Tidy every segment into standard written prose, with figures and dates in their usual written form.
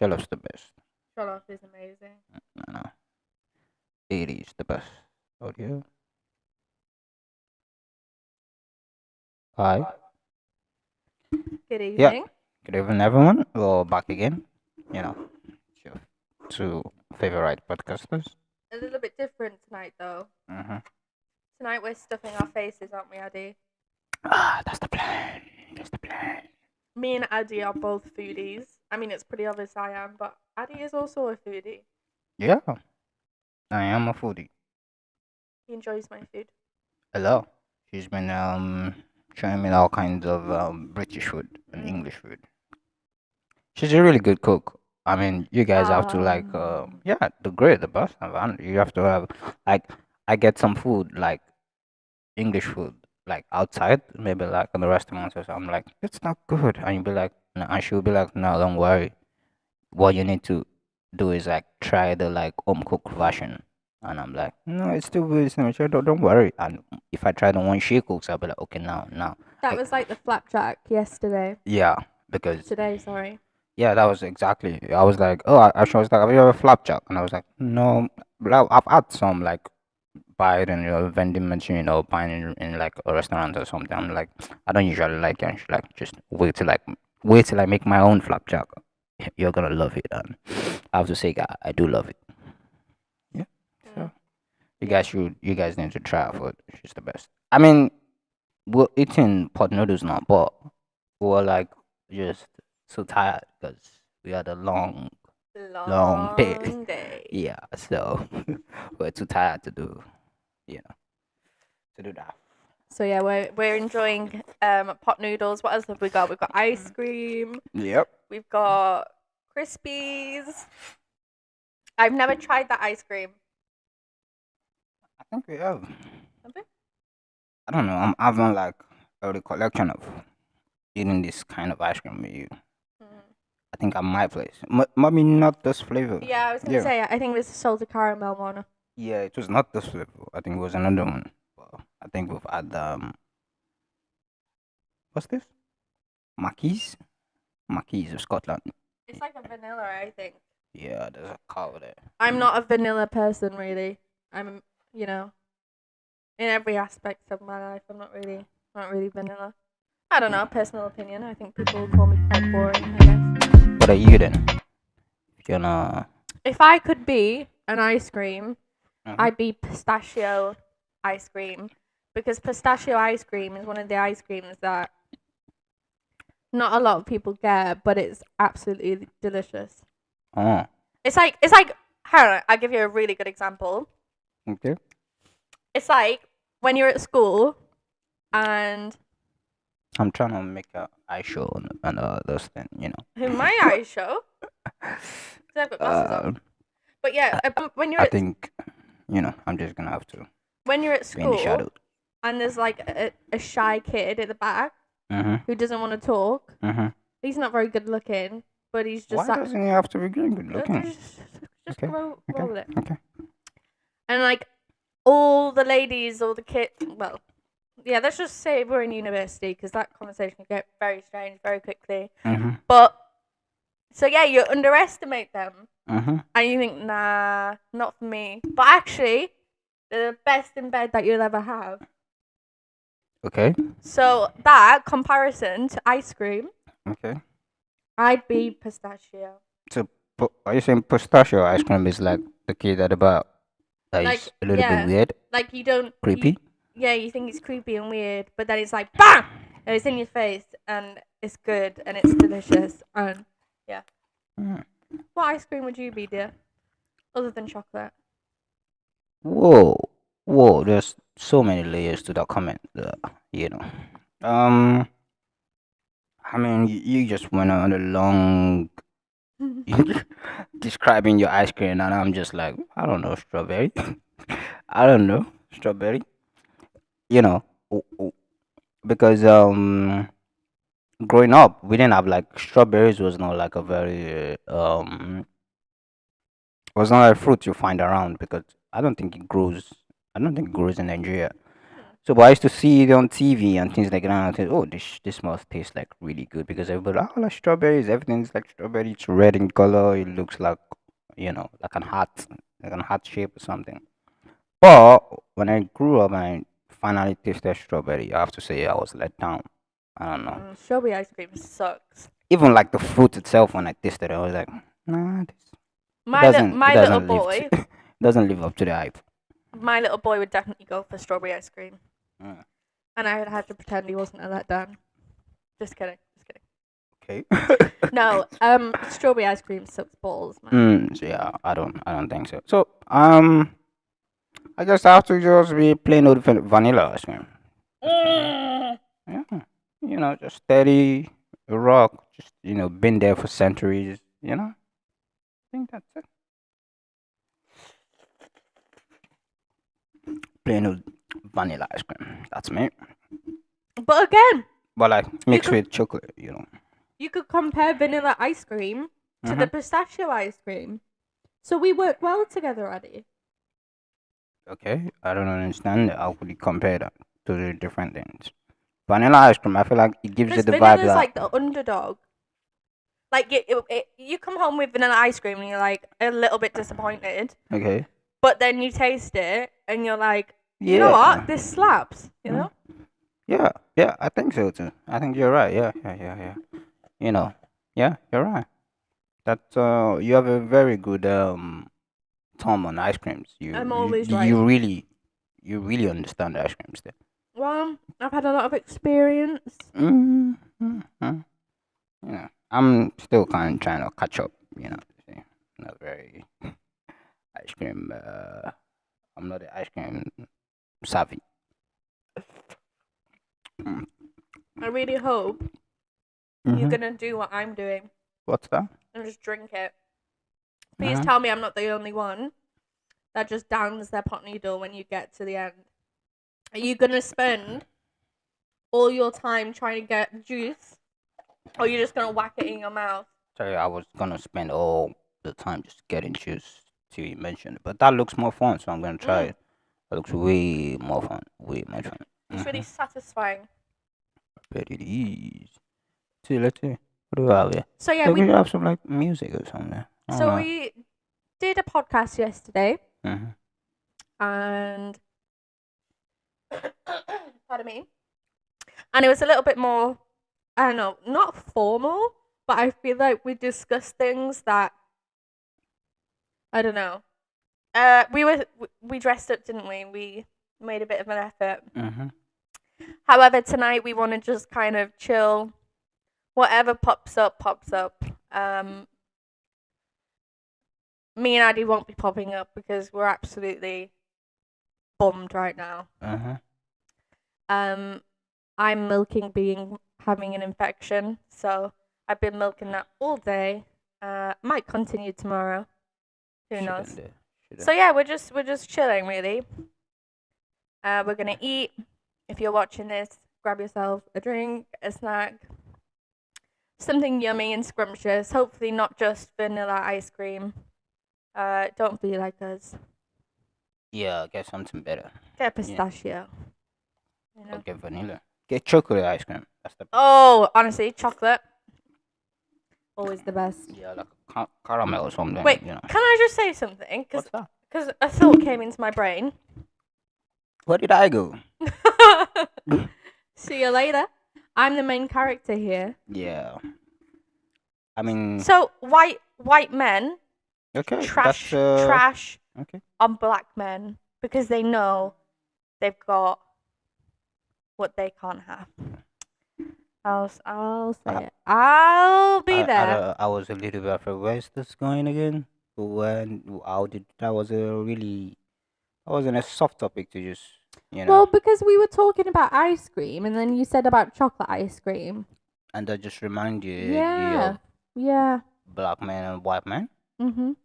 Jollof's the best. Jollof is amazing. No, no. It is the best. Audio. Hi. Good Yeah. evening. Good evening, everyone. We're back again. You know, your two favorite podcasters. A little bit different tonight, though. Mm-hmm. Tonight we're stuffing our faces, aren't we, Addy? That's the plan. That's the plan. Me and Addy are both foodies. I mean, it's pretty obvious I am, but Addy is also a foodie. Yeah, I am a foodie. He enjoys my food. Hello. She's been showing me all kinds of British food and Mm. English food. She's a really good cook. I mean, you guys have to like, Um, yeah, the great, the best. You have to have like, I get some food like English food like outside, maybe like in the restaurants or something. I'm like, it's not good, and you'll be like, no, and she'll be like, no, don't worry. What you need to do is like try the like home cooked version. And I'm like, no, it's still really similar. She, don't worry. And if I try the one she cooks, I'll be like, okay, now. that I, was like the flapjack yesterday. yeah, because Today, sorry. yeah, that was exactly. I was like, oh, she was like, have you ever flapjack? And I was like, no, but I've had some like buy it in your vending machine, buying in like a restaurant or something. I'm like, I don't usually like it. And she's like, just wait till I make my own flapjack. You're gonna love it, and I have to say, I do love it. Yeah. So Mm. Yeah. you guys need to try her food. She's the best. I mean, we're eating pot noodles now, but we're like just so tired because we had a long day. Long day. Yeah, so we're too tired to do, you know, to do that. So yeah, we're enjoying pot noodles. What else have we got? We've got ice cream. Yep. We've got Crispies. I've never tried that ice cream. I think we have. Have we? I don't know. I'm having like a recollection of eating this kind of ice cream with you. Mm. I think at my place. Maybe not this flavor. Yeah, I was gonna Yeah. say I think it was the salted caramel one. Yeah, it was not this flavor. I think it was another one. Well, I think we've had what's this? Mackeys? Mackeys of Scotland. It's like a vanilla, I think. Yeah, there's a cow there. I'm not a vanilla person really. I'm, in every aspect of my life, I'm not really vanilla. I don't know, personal opinion. I think people will call me quite boring, I guess. What are you then? If you're gonna. If I could be an ice cream, Mhm. I'd be pistachio ice cream because pistachio ice cream is one of the ice creams that not a lot of people get, but it's absolutely delicious. Oh, It's like I'll give you a really good example. okay. It's like when you're at school and I'm trying to make a eye show and those things. my eyes show. 'Cause I've got glasses on. But yeah, when you're I at, think, I'm just gonna have to when you're at be in the school shadow. and there's like a shy kid at the back Mm-hmm. who doesn't want to talk. Mm-hmm. He's not very good looking, but he's just Why doesn't he have to be good just, looking? just Okay, roll Okay. with it. Okay. And like all the ladies, all the kids, well, yeah, let's just say we're in university because that conversation can get very strange very quickly. Mm-hmm. But so yeah, you underestimate them Mm-hmm. and you think, nah, not for me. But actually, they're the best in bed that you'll ever have. Okay. So that comparison to ice cream, Okay. I'd be pistachio. So, are you saying pistachio ice cream is like the kid at the bar? That Like, is a little yeah. bit weird, Like you don't creepy. you think it's creepy and weird, but then it's like bam, and it's in your face and it's good and it's delicious and yeah. Mm. What ice cream would you be, dear? Other than chocolate. Whoa! There's so many layers to that comment. Um, I mean, you just went on a long describing your ice cream, and I'm just like, I don't know, strawberry. I don't know, strawberry. You know, because growing up, we didn't have like strawberries was not like a very was not a fruit you find around because I don't think it grows. I don't think it grows in Nigeria. So, but I used to see it on TV and things like that. And I said, "Oh, this must taste like really good," because everybody, oh, like strawberries, everything's like strawberry. It's red in color. It looks like, like an heart shape or something. But when I grew up and I finally tasted strawberry, I have to say I was let down. I don't know. Strawberry ice cream sucks. Even like the fruit itself, when I tasted it, I was like, nah, it My little doesn't live boy, doesn't live up to the hype. my little boy would definitely go for strawberry ice cream, Mm. and I would have to pretend he wasn't let down. Just kidding. Just kidding. Okay. No, strawberry ice cream sucks balls, man. So yeah, I don't think so. So I guess I have to just be plain old vanilla ice cream. Yeah, just steady rock. Just been there for centuries. I think that's it. Plain old vanilla ice cream. That's me. But again, But like mixed could- with chocolate. you could compare vanilla ice cream to the pistachio ice cream. So we work well together, Addy. Okay, I don't understand that. How could you compare that to the different things? Vanilla ice cream, I feel like it gives you Because the vibe vanilla's that. like the underdog. Like you come home with vanilla ice cream and you're like a little bit disappointed, Okay. but then you taste it and you're like, you know what, this slaps. You know? Yeah, I think so too. I think you're right. Yeah. Yeah, you're right. That you have a very good thumb on ice creams. I'm You always you, right. you really understand ice creams there. Well, I've had a lot of experience. Mm-hmm. I'm still kind of trying to catch up. See, not very ice cream. I'm not the ice cream savvy. Mm. I really hope you're gonna do what I'm doing What's that? and just drink it. Please Uh-huh. tell me I'm not the only one that just downs their pot noodle when you get to the end. Are you gonna spend all your time trying to get juice, or are you just gonna whack it in your mouth? Sorry, I was gonna spend all the time just getting shoes till you mentioned it, but that looks more fun, so I'm gonna try it. That looks way more fun, way more fun. It's really satisfying. Bet it is. See, let's see. What do we have here? So yeah, Like, we should have some like music or something. I don't so know. we did a podcast yesterday, Mhm. and pardon me, and it was a little bit more, I don't know, not formal, but I feel like we discussed things that I don't know. We dressed up, didn't we? We made a bit of an effort. Mhm. However, tonight we want to just kind of chill. Whatever pops up, pops up. Me and Addy won't be popping up because we're absolutely bummed right now. Uh-huh. I'm milking being having an infection, so I've been milking that all day. Might continue tomorrow. Who knows? Shouldn't. So yeah, we're just chilling really. We're gonna eat. If you're watching this, grab yourself a drink, a snack, something yummy and scrumptious. Hopefully not just vanilla ice cream. Don't be like us. Yeah, get something better. Get pistachio. You know? Or get vanilla. Get chocolate ice cream. That's the Oh, honestly, chocolate. Always the best. yeah, like caramel or something. Wait, can I just say something? What's that? Because a thought came into my brain. Where did I go? See you later. I'm the main character here. Yeah. I mean, So white men okay. trash That's, trash okay. on black men because they know they've got what they can't have. I'll say it. I'll be there. I was a little bit afraid. Where's this going again? How did that wasn't a soft topic to just Well, because we were talking about ice cream, and then you said about chocolate ice cream. and that just remind you Yeah. of Yeah. black man and white man. Mhm.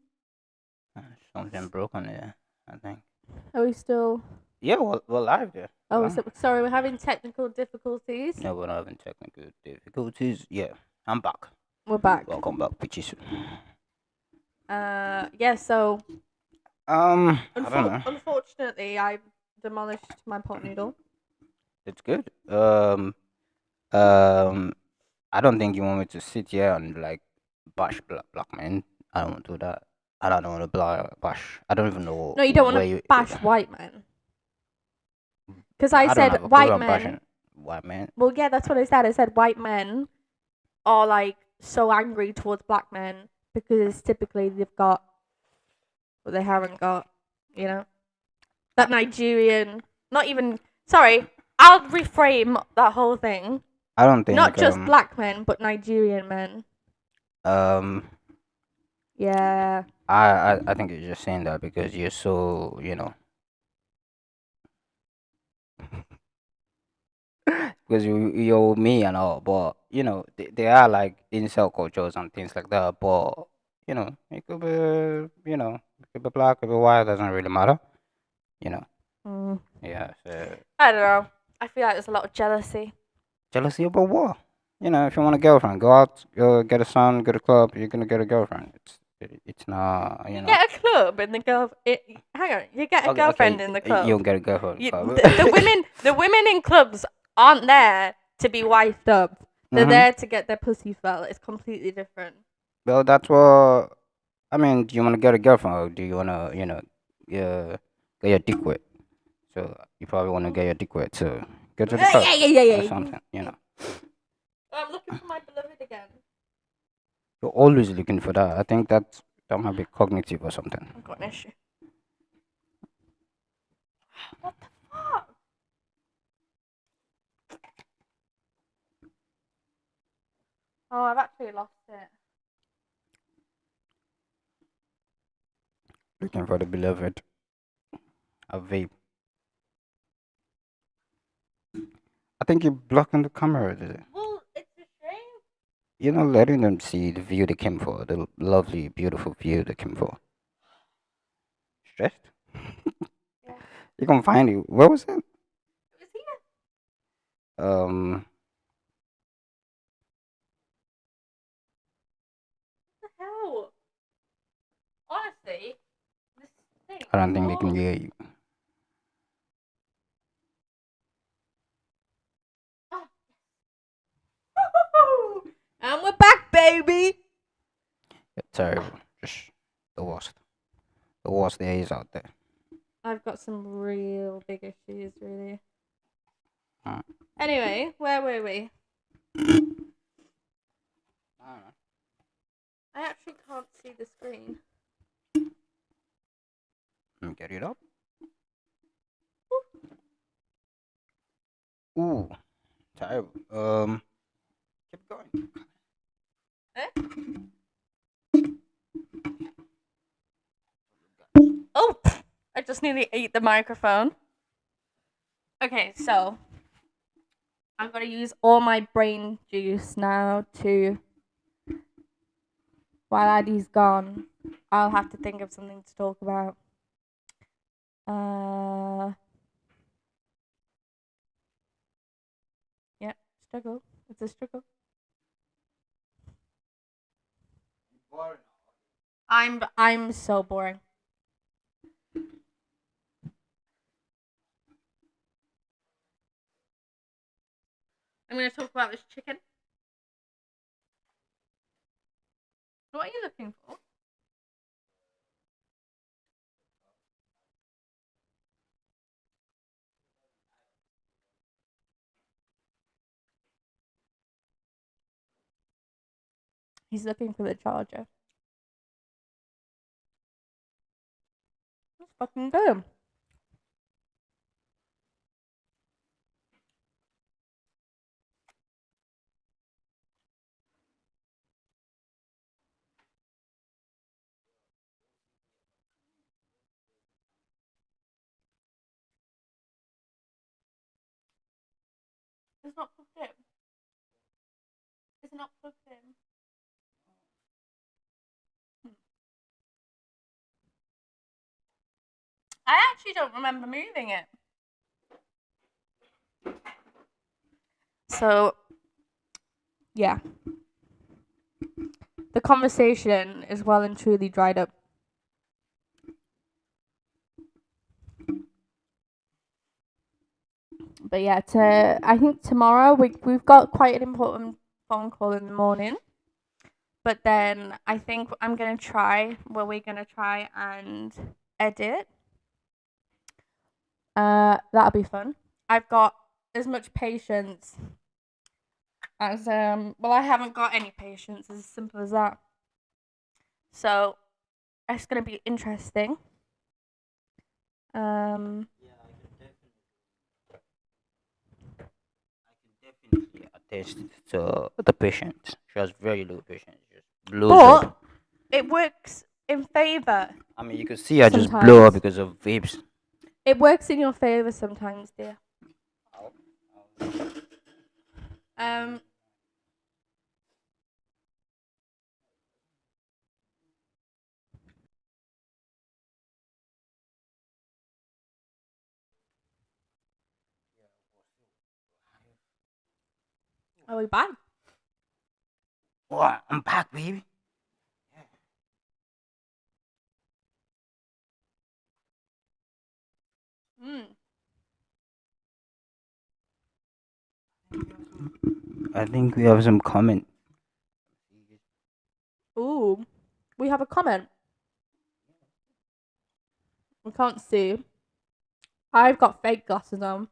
Something broken there, I think. Are we still? Yeah, we're live there. Oh, Wow. so, sorry, we're having technical difficulties. No, we're not having technical difficulties. Yeah, I'm back. We're back. Welcome back, bitches. Yeah. So I don't know. unfortunately, I demolished my pot noodle. It's good. Um, I don't think you want me to sit here and like bash black men. I don't want to do that. And I don't want to bash. I don't even know No, you don't want where to you. bash white men. Because I I don't said have a white problem men. bashing white men. Well, yeah, that's what I said. I said white men are like so angry towards black men because typically they've got what they haven't got, you know? That Nigerian, not even, sorry, I'll reframe that whole thing. I don't Not think just black men, but Nigerian men. um Yeah. I think you're just saying that because you're so because you're me and all, but they are like incel cultures and things like that. But it could be it could be black, it could be white, doesn't really matter. You know, Mm. yeah. So I don't know. I feel like there's a lot of jealousy. jealousy about what? If you want a girlfriend, go out, go get a son, go to club. You're gonna get a girlfriend. It's not You get a club in the hang on, you get a Okay, girlfriend okay. in the You'll club. get a girlfriend in club. The women in clubs aren't there to be wifed up. They're Mm-hmm. there to get their pussy felt. It's completely different. Well, that's what I mean. Do you want to get a girlfriend, or do you want to, get your dick wet? So you probably want to get your dick wet. So go to the Yeah, club yeah, yeah, yeah, or yeah. something. I'm looking for my beloved again. You're always looking for that. I think that might be cognitive or something. I've got an issue. What the fuck? Oh, I've actually lost it. Looking for the beloved. A vape. I think you're blocking the camera. Is it? Well, it's a shame. You're not letting them see the view they came for. The lovely, beautiful view they came for. Stressed? Yeah. You can find it. Where was it? It was here. Um, What the hell? Honestly, this thing. I don't think they can hear you. Oh. And we're back, baby. It's terrible. Just the worst. The worst there is out there. I've got some real big issues, really. Uh, Anyway, where were we? I actually can't see the screen. Let me get it up. Ooh, terrible. Keep going. Eh? Oh, I just nearly ate the microphone. Okay, so I'm gonna use all my brain juice now to. While Addie's gone, I'll have to think of something to talk about. Yeah, struggle. It's a struggle. I'm so boring. I'm gonna talk about this chicken. What are you looking for? He's looking for the charger. Let's fucking go. It's not plugged in. It's not plugged in. I actually don't remember moving it. So, yeah. The conversation is well and truly dried up. But yeah, I think tomorrow we've got quite an important phone call in the morning. But then I think we're gonna try and edit. That'll be fun. I've got as much patience as well, I haven't got any patience, as simple as that. So it's gonna be interesting. Definitely attest to the patient. She has very low patience. Just blows But up. it works in favor. I mean, you can see her just blow up Sometimes. because of vapes. It works in your favor sometimes, dear. Are we back? What? I'm back, baby. I think we have some comment. Ooh, we have a comment. We can't see. I've got fake glasses on.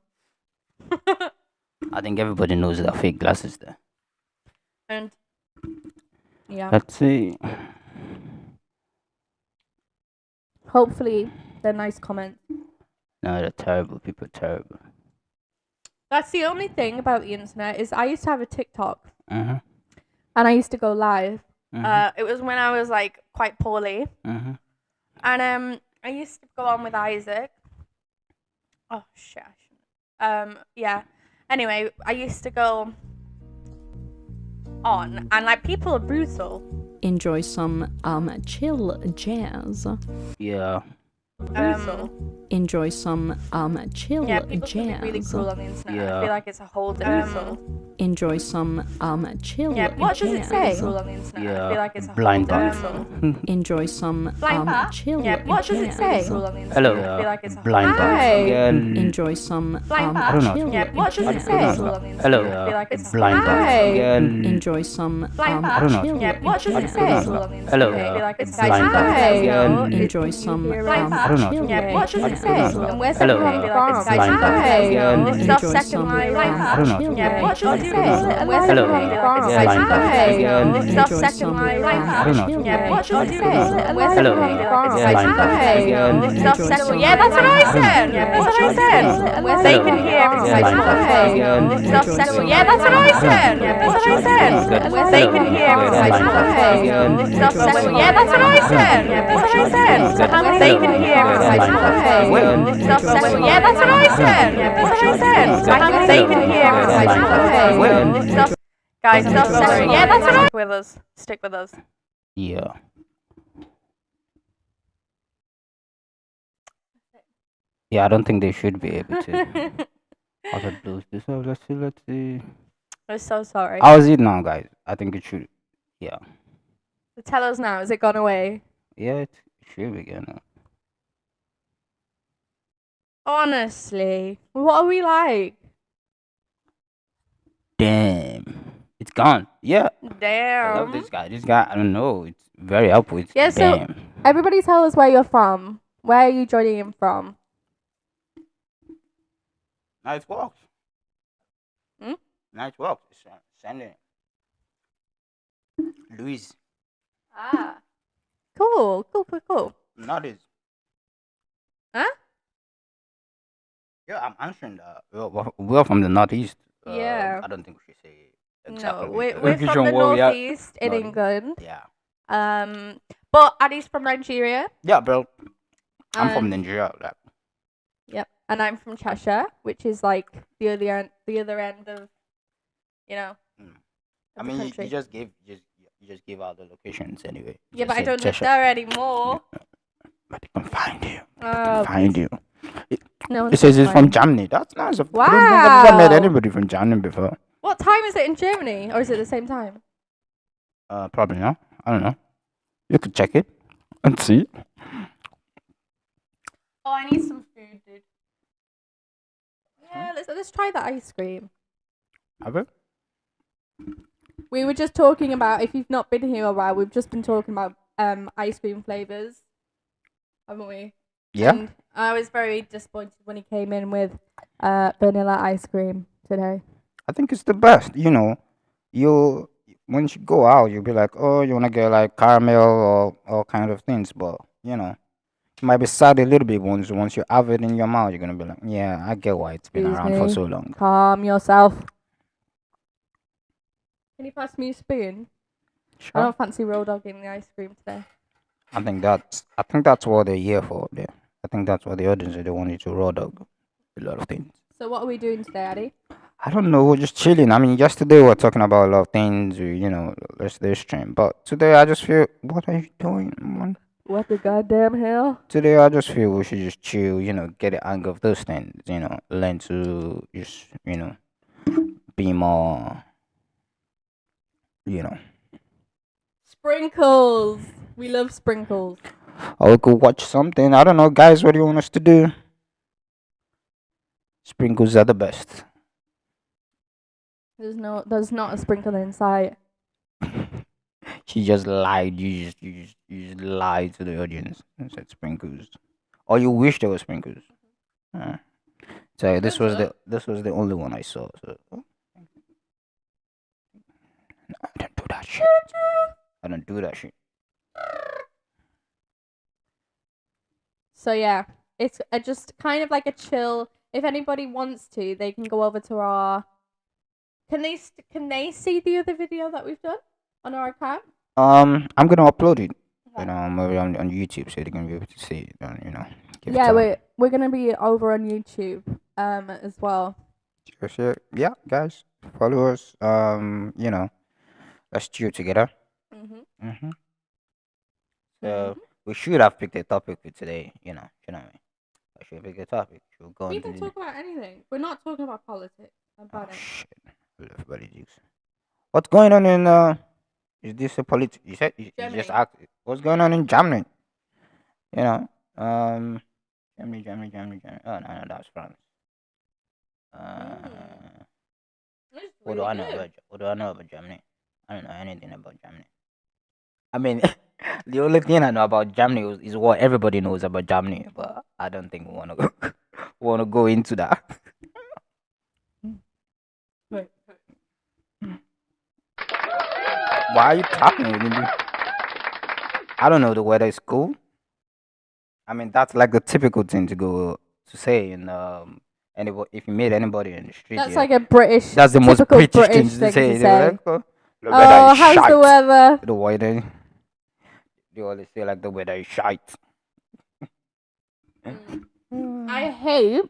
I think everybody knows that fake glasses there. And yeah, Let's see. hopefully they're nice comments. No, they're terrible. People are terrible. That's the only thing about the internet is I used to have a TikTok Mm-hmm. and I used to go live. Mm-hmm. It was when I was like quite poorly, Mm-hmm. and I used to go on with Isaac. Oh shit! I shouldn't. Yeah. Anyway, I used to go on, and like people are brutal. Enjoy some chill jazz. Yeah. Brutal. Enjoy some chill Yeah, people can jazz. be really cruel on the internet. Yeah. I feel like it's a whole different. Enjoy some chill Yeah, what does it jazz. say? Cruel on the internet. Yeah. I feel like it's a Blind whole bug. different. Enjoy some Blind bug? chill Yeah, what does it jazz. say? Cruel on the internet. Hello. I feel like it's a Blind bug. Hi. Yeah. Enjoy some Blind bug? I don't know. chill Yeah, what does it jazz. say? Cruel on the internet. Hello. I feel like it's Blind bug. Hi. Yeah. Enjoy some Blind bug? I don't know. chill Yeah, what does it jazz. say? know. Cruel on the internet. Hello. I feel like it's Blind bug. Hi. Yeah. Enjoy some Blind bug? I don't know. chill Yeah, what does it jazz. say? know. And where's Hello. everyone from? Blind bug. Hi. Yeah. It's our Enjoy second some live. I don't know. Yeah, what does it say? And where's Hello. everyone from? Blind bug. Hi. It's our Enjoy second some live. I don't know. chill Yeah, what does it jazz. say? And where's Hello. everyone from? Blind bug. Hi. It's our Enjoy second. some Yeah, that's what I said. Yeah, That's what I said. They can hear everything I Blind bug. say. It's our second. Yeah, that's what I said. That's what I said. They can hear everything I say. It's our second. Yeah, that's what I said. That's what I said. They can hear everything I say. It's our second. Yeah, that's what I said. That's what I said. They can hear everything I say. Guys, it's our second. Yeah, that's what I. Stick with us. Stick with us. Yeah. Yeah, I don't think they should be able to. How to lose this? Oh, let's see. Let's see. We're so sorry. How is it now, guys? I think it should. Yeah. Tell us now. Has it gone away? Yeah, it should be good. Honestly, what are we like? Damn. It's gone. Yeah. I love Damn. this guy. This guy, I don't know. It's very helpful. It's Yeah, so- damn. Everybody tell us where you're from. Where are you joining in from? Nice walks. Hmm? Nice walks. Send it. Luis. Ah. Cool. Not his. Huh? Yeah, I'm answering that. We're from the northeast. Yeah. I don't think we should say exactly. No, we're Location from the where we are. northeast in Northeast. England. Yeah. But Addie's from Nigeria. Yeah, bro. I'm from and- Nigeria. Like, Yep. And I'm from Cheshire, which is like the other end of, you know. I of the mean, country. you just gave out the locations anyway. Yeah, Just but I said don't live Cheshire. there anymore. But they can find you. Oh, Find you. no. It says it's from Germany. That's nice. I've never met Wow. anybody from Germany before. What time is it in Germany, or is it the same time? Probably not. I don't know. You could check it and see. Oh, I need some food, dude. Yeah, let's try the ice cream. Have it? We were just talking about, if you've not been here a while, we've just been talking about ice cream flavors, haven't we? Yeah. And I was very disappointed when he came in with vanilla ice cream today. I think it's the best. You once you go out, you'll be like, oh, you wanna get like caramel or all kind of things, but you might be sad a little bit once you have it in your mouth. You're gonna be like, yeah, I get why it's been Excuse around for me. so long. Calm yourself. Can you pass me a spoon? I Sure. don't fancy raw dog in the ice cream today. I think that's what they're here for. There. I think that's what the audience they want you to raw dog a lot of things. So what are we doing today, Addy? I don't know. We're just chilling. I mean, yesterday we were talking about a lot of things. Yesterday's stream, but today I just feel, what are you doing, man? What the goddamn hell? Today I just feel we should just chill. Get the hang of those things. Learn to just be more. Sprinkles. We love sprinkles. Or we could watch something. I don't know, guys. What do you want us to do? Sprinkles are the best. There's not a sprinkle in sight. She just lied. You just lied to the audience and said sprinkles. Or you wish there were sprinkles. So this was the only one I saw. So no, I don't do that shit. I don't do that shit. So yeah, it's just kind of like a chill. If anybody wants to, they can go over to our. Can they see the other video that we've done on our account? I'm gonna upload it. Okay. Maybe on YouTube so they can be able to see it. And give Yeah, time. we're gonna be over on YouTube as well. Sure. Yeah, guys, follow us. Let's chill together. Mm-hmm. So we should have picked a topic for today. Shouldn't we? I should pick a topic. Should we go We into can talk about anything. We're not talking about politics. Oh shit! I love politics. What's going on in Is this a polit? You said you just Germany. asked. What's going on in Germany? You know, um, Germany. Oh no, that's France. What do I know about? What do I know about Germany? I don't know anything about Germany. I mean, the only thing I know about Germany is what everybody knows about Germany, but I don't think we wanna go wanna go into that. Wait. Why are you talking with me? I don't know. The weather is cool. I mean, that's like the typical thing to say in anybody if you meet anybody in the street. That's Yeah. like a British. That's the most typical British thing to thing say. to They're say. like, oh, the Oh, weather is how's the shite. weather? The weather. They always say like the weather is shite. I hate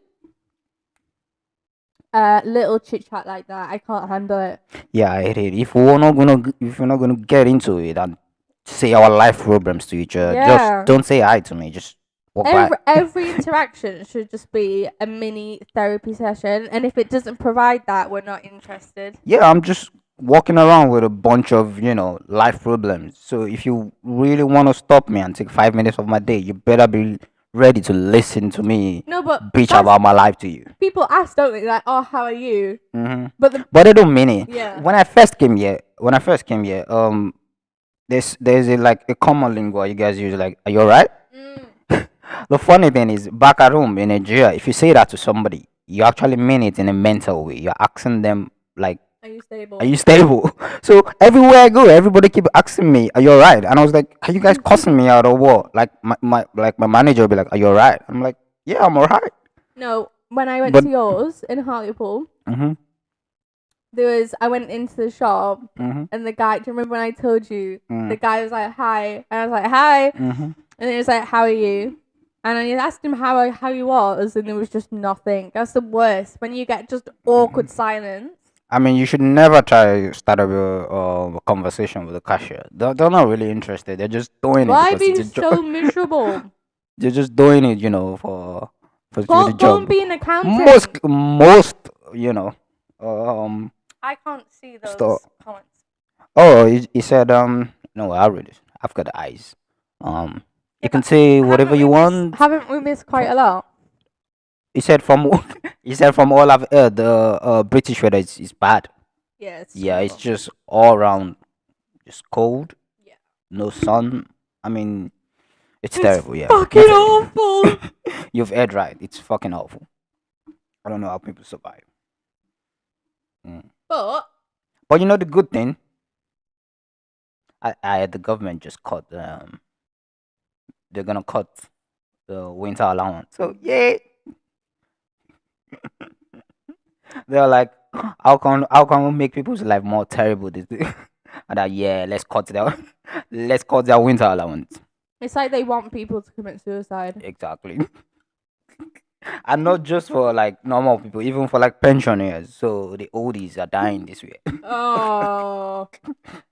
little chit chat like that. I can't handle it. Yeah, I hate it. If we're not gonna get into it and say our life problems to each other, Yeah. just don't say hi to me. Just walk by. Every interaction should just be a mini therapy session, and if it doesn't provide that, we're not interested. Yeah, I'm just walking around with a bunch of life problems. So if you really want to stop me and take 5 minutes of my day, you better be ready to listen to me No, but bitch that's- about my life to you. people ask, don't they? Like, oh, how are you? Hmm. But But they don't mean it. Yeah. When I first came here, there's a common lingua you guys use, like, are you alright? The funny thing is, back at home in Nigeria, if you say that to somebody, you actually mean it in a mental way. You're asking them like, are you stable? are you stable? So everywhere I go, everybody keep asking me, are you alright? And I was like, are you guys cussing me out or what? Like my manager will be like, are you alright? I'm like, yeah, I'm alright. No, when I went But- to yours in Hartlepool, Mhm. I went into the shop, Mhm. and the guy. Do you remember when I told you? Mm. The guy was like, "Hi," and I was like, "Hi," Mhm. and he was like, "How are you?" And I asked him how he was, and there was just nothing. That's the worst when you get just awkward silence. I mean, you should never try to start a conversation with a cashier. They're not really interested. They're just doing Why it be because it's a so miserable? they're just doing it, for the Go job. and be an accountant. Most, I can't see those Stop. comments. Oh, he said, no, I read it. I've got eyes. You can say whatever you want. Haven't we missed quite a lot? He said from he said from all I've heard, the British weather is bad. Yeah, it's Yeah, it's terrible. just all around, just cold, Yeah. no sun. I mean, it's It's terrible. Yeah, fucking awful. you've heard right. It's fucking awful. I don't know how people survive. Mm. But But you know the good thing, the government just cut. They're gonna cut the winter allowance. So yeah, they're like, how can we make people's life more terrible? And that yeah, let's cut their winter allowance. it's like they want people to commit suicide. Exactly. And not just for like normal people, even for like pensioners. So the oldies are dying this way. Oh,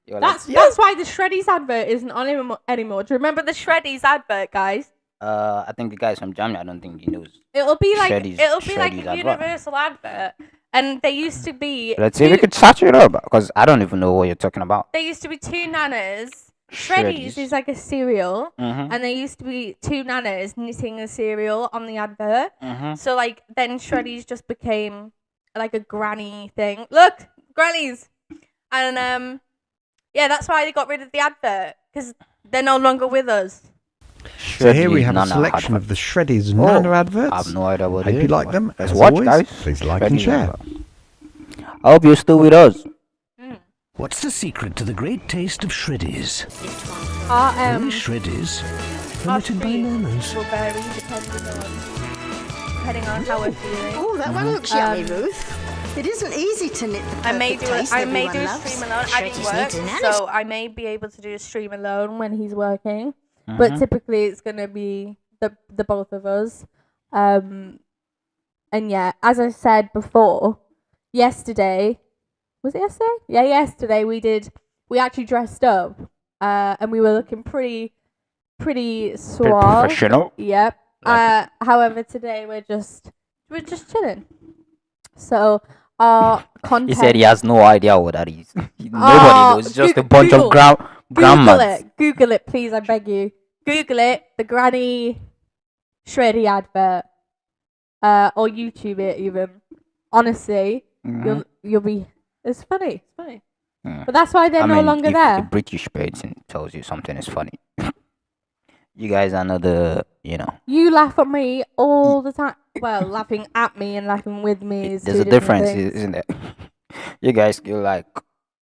You're like, that's why the Shreddies advert isn't on anymore. Do you remember the Shreddies advert, guys? I think the guy's from Germany. I don't think he knows. It'll be like Shreddies- a Shreddies advert. universal advert, and they used to be. Let's see if we could search it up because I don't even know what you're talking about. There used to be two nanas. Shreddies is like a cereal, Mm-hmm. and there used to be two nanas knitting a cereal on the advert. Mm-hmm. So like then Shreddies just became like a granny thing. Look, grannies, and yeah, that's why they got rid of the advert because they're no longer with us. So here we have a Nana selection advert. of the Shreddies Oh, Nana I adverts. have no idea what Hope it you is, like but them. let's As watch, always, guys. please like and Shreddies share. advert. I hope you're still with us. What's the secret to the great taste of Shreddies? Our Only Shreddies, our permitted by treats nanas. will vary depending on how we're feeling. Oh, that one looks yummy, Ruth. It isn't easy to knit the I may perfect do taste I may everyone do a loves. stream alone. I Shreddies do work, need bananas. so I may be able to do a stream alone when he's working. But typically, it's gonna be the both of us. And yeah, as I said before, yesterday was it yesterday? Yeah, yesterday we actually dressed up, and we were looking pretty Bit suave. professional. Yep. Like However, today we're just chilling. So our content. He said he has no idea what that is. Nobody Oh, knows. It's just a Goo- bunch Google. of grandmas. Google it, please. I beg you. Google it. The Granny Shreddy advert, or YouTube it even. Honestly, Mhm. you'll be. It's funny. It's funny. Yeah. But that's why they're I no mean, longer if there. a British person tells you something is funny, you guys are not the, You laugh at me all the time. Well, laughing at me and laughing with me is there's two a different difference, things. isn't there? You guys feel like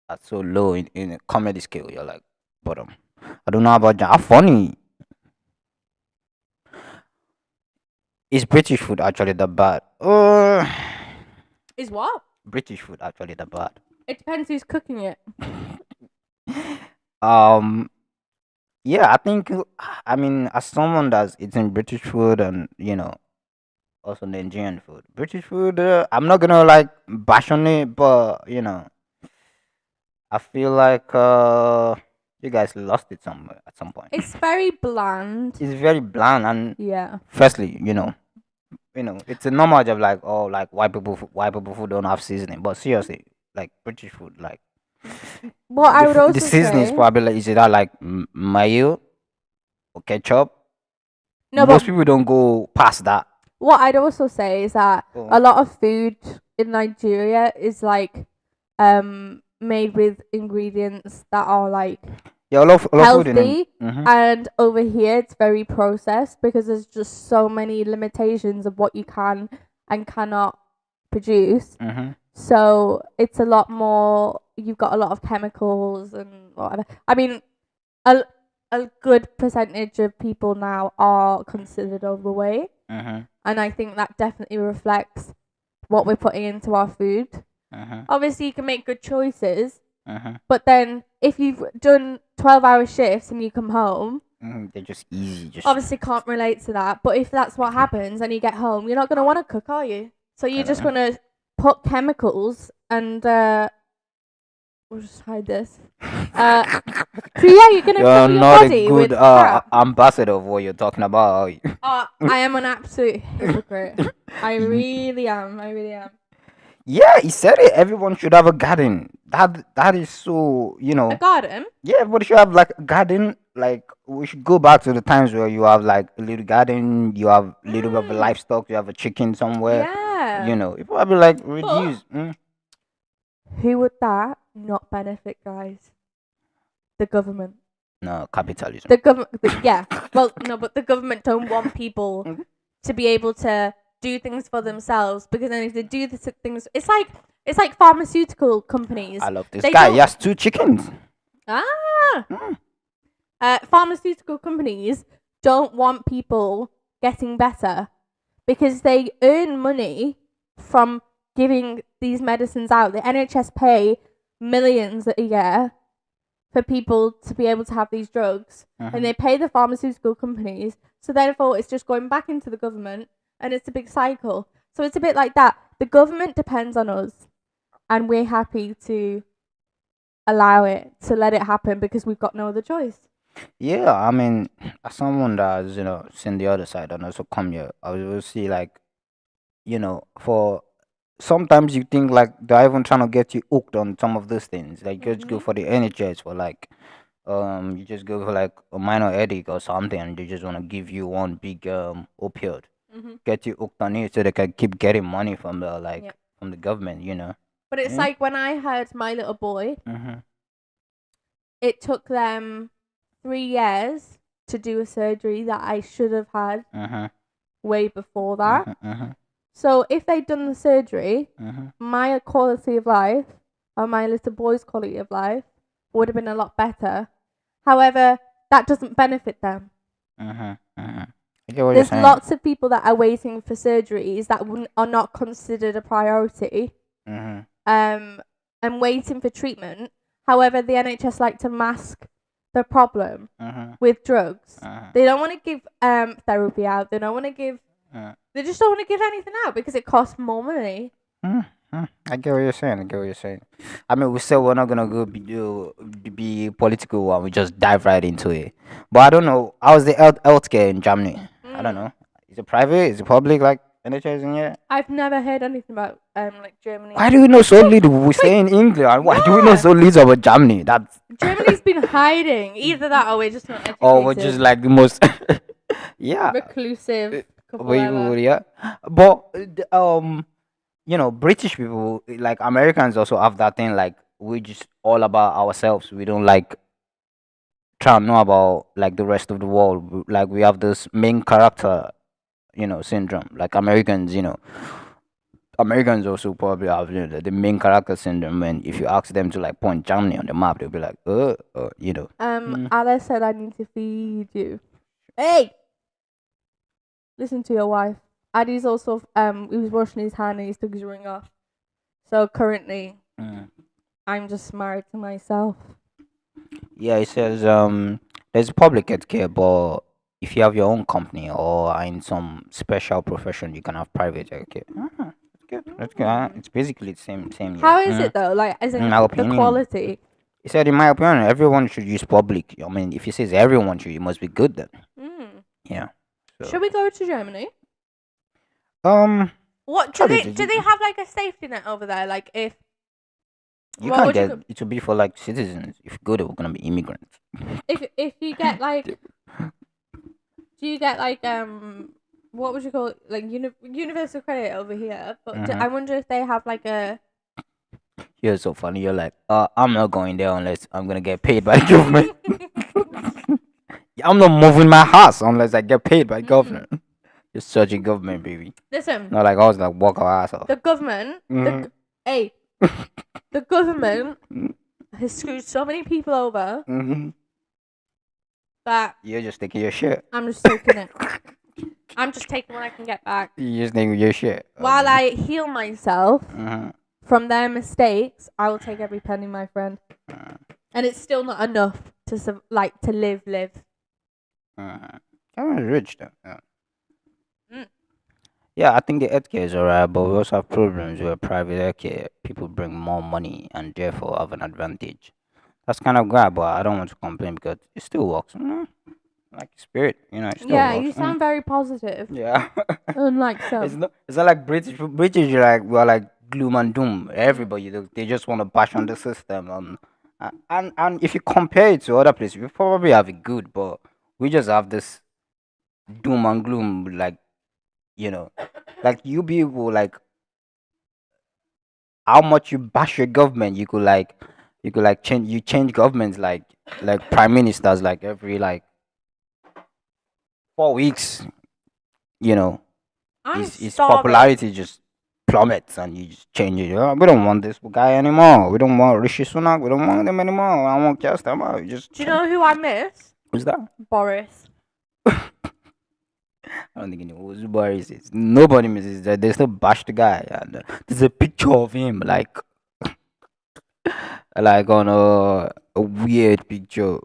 are so low in a comedy scale. You're like, bottom. I don't know about how funny. Is British food actually that bad? Is what? British food actually that bad? It depends who's cooking it. Um, yeah, I think. I mean, as someone that's eating British food and also Nigerian food, British food. I'm not gonna like bash on it, but I feel like you guys lost it somewhere at some point. It's very bland. It's very bland, and Yeah. firstly, it's a normal job like like white people food don't have seasoning, but seriously, like British food, like What I would also the seasoning is say. probably like, is either like mayo or ketchup. No, Most but people don't go past that. what I'd also say is that Go a on. lot of food in Nigeria is like made with ingredients that are like Yeah, a lot of food in healthy, Mhm. and over here it's very processed because there's just so many limitations of what you can and cannot produce. Mhm. So it's a lot more. You've got a lot of chemicals and whatever. I mean, a good percentage of people now are considered overweight, Mhm. and I think that definitely reflects what we're putting into our food. Mhm. Obviously, you can make good choices, Mhm. but then if you've done 12-hour shifts and you come home, Mhm. They're just easy. Just obviously can't relate to that. But if that's what happens and you get home, you're not going to want to cook, are you? So you're just going to put chemicals and we'll just hide this. So yeah, you're going to You're fill your not a body good with crap. ambassador of what you're talking about. Are you? I am an absolute hypocrite. I really am. I really am. Yeah, he said it. Everyone should have a garden. That is so A garden? Yeah, everybody should have like a garden, like we should go back to the times where you have like a little garden, you have a little bit of a Mm. livestock, you have a chicken somewhere. Yeah. You know, it probably like reduce. Who would that not benefit, guys? The government. No, capitalism. The government. Yeah. Well, no, but the government don't want people to be able to do things for themselves, because then if they do the things, it's like pharmaceutical companies. I love this They guy. don't- He has 2 chickens. Ah. Pharmaceutical companies don't want people getting better because they earn money from giving these medicines out. The NHS pay millions a year for people to be able to have these drugs, and they pay the pharmaceutical companies. So therefore, it's just going back into the government, and it's a big cycle. So it's a bit like that. The government depends on us, and we're happy to allow it, to let it happen, because we've got no other choice. Yeah, I mean, as someone that's seen the other side and also come here, I will see like, for sometimes you think like they're even trying to get you hooked on some of those things. Like just go for the NHS for like, you just go for like a minor headache or something, and they just want to give you one big opioid, get you hooked on it, so they can keep getting money from the Yep. from the government. But it's Yeah. like when I had my little boy, it took them 3 years to do a surgery that I should have had way before that. So if they'd done the surgery, my quality of life, or my little boy's quality of life, would have been a lot better. However, that doesn't benefit them. I get what you're There's saying. lots of people that are waiting for surgeries that are not considered a priority, and waiting for treatment. However, the NHS like to mask the problem with drugs. They don't want to give therapy out. They don't want to give. They just don't want to give anything out because it costs more money. I get what you're saying. I get what you're saying. I mean, we said we're not gonna go be political, and we just dive right into it. But I don't know. How's the healthcare in Germany? I don't know. Is it private? Is it public? Like NHS in here? I've never heard anything about like Germany. Why do we know so little? We say in English, and why do we know so little about Germany? That's Germany's been hiding. Either that, or we're just not educated. or we're just like the most. Yeah. reclusive. couple We ever. would, yeah. But British people, like Americans, also have that thing. Like we just all about ourselves. We don't like try to know about like the rest of the world. Like we have this main character, syndrome. Like Americans also probably have the main character syndrome. And if you ask them to like point Germany on the map, they'll be like, Alice said I need to feed you. Hey, listen to your wife. Addy's also he was washing his hand and he took his ring off. So currently, I'm just married to myself. Yeah, it says there's public healthcare, but if you have your own company or are in some special profession, you can have private healthcare. That's good. That's good. It's basically the same. Yeah. How is it though? Like, as in In my the opinion. quality. He said, in my opinion, everyone should use public. I mean, if he says everyone should, it must be good then. Yeah. So, Should we go to Germany? What do Probably they do- have like a safety net over there? Like if you what can't would you get it will be for like citizens. If you go there, we're gonna be immigrants. if you get like, do you get like what would you call it? Like universal credit over here? But I wonder if they have like a. You're so funny. You're like, I'm not going there unless I'm gonna get paid by the government. I'm not moving my house unless I get paid by government. You're such a government baby. Listen, Not like I was like walk our ass off. the government. The government has screwed so many people over that You're just taking your shit. I'm just taking it. I'm just taking what I can get back. You're just taking your shit. While I heal myself Mhm. from their mistakes, I will take every penny, my friend. And it's still not enough to to live. I'm rich though. Yeah. Yeah, I think the healthcare is alright, but we also have problems where private healthcare people bring more money and therefore have an advantage. That's kind of bad, but I don't want to complain because it still works. Like spirit, it still Yeah, works. you sound very positive. Yeah. Unlike It's some. not. It's not like British. Like we're like gloom and doom. Everybody they just want to bash on the system and And if you compare it to other places, we probably have it good, but we just have this doom and gloom, like you know, like you people like how much you bash your government, you could like change governments like prime ministers like every like 4 weeks, you know, I'm his starving. popularity just plummets and you just change it. We don't want this guy anymore. We don't want Rishi Sunak. We don't want them anymore. I want just them. You just Do you know who I miss? who's that? Boris. I don't think anyone knows who Boris is. Nobody misses that. They still bash the guy, and there's a picture of him like on a weird picture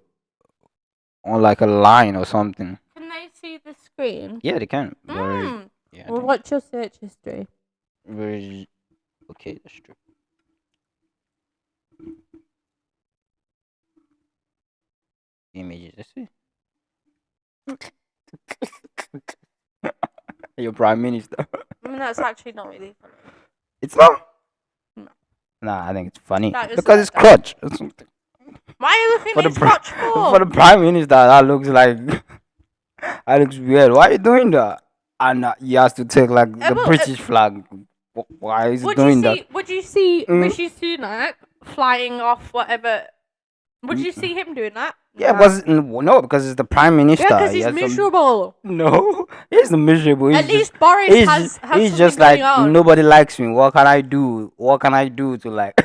on like a line or something. Can they see the screen? Yeah, they can. Boris, Mm. yeah. Well, what's your search history? Boris, okay, that's true. Images. Let's see. Your prime minister. I mean, that's actually not really funny. It's not. No. Nah, I think it's funny That is because it's that. crutch. Why are you looking For at the his pri- crotch For the for? prime minister, that looks like that looks weird. Why are you doing that? And he has to take like the well, British flag. Why is he Would doing you that? see? Would you see Mm. Rishi Sunak flying off whatever? Would you see him doing that? Yeah, Nah. no, because it's the prime minister. Yeah, because He he's has some- miserable. No, he's the miserable. He's At just, least Boris he's, has he's something just going like on. nobody likes me. What can I do? What can I do to like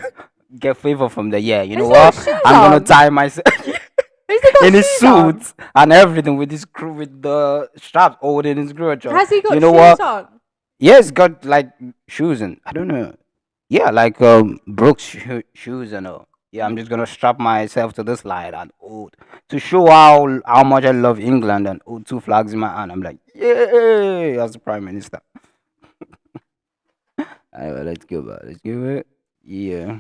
get favor from the yeah? You know Has he got what? shoes I'm gonna on? tie myself. Has he got In his shoes on? suit and everything with his crew with the straps holding his crotch. Has he got You know shoes what? on? Yeah, he's got like shoes and I don't know. Yeah, like Brooks shoes and all. Yeah, I'm just gonna strap myself to this line and hold to show how much I love England and hold two flags in my hand. I'm like, yay, as the prime minister. Anyway, let's go back. Let's go back. Yeah.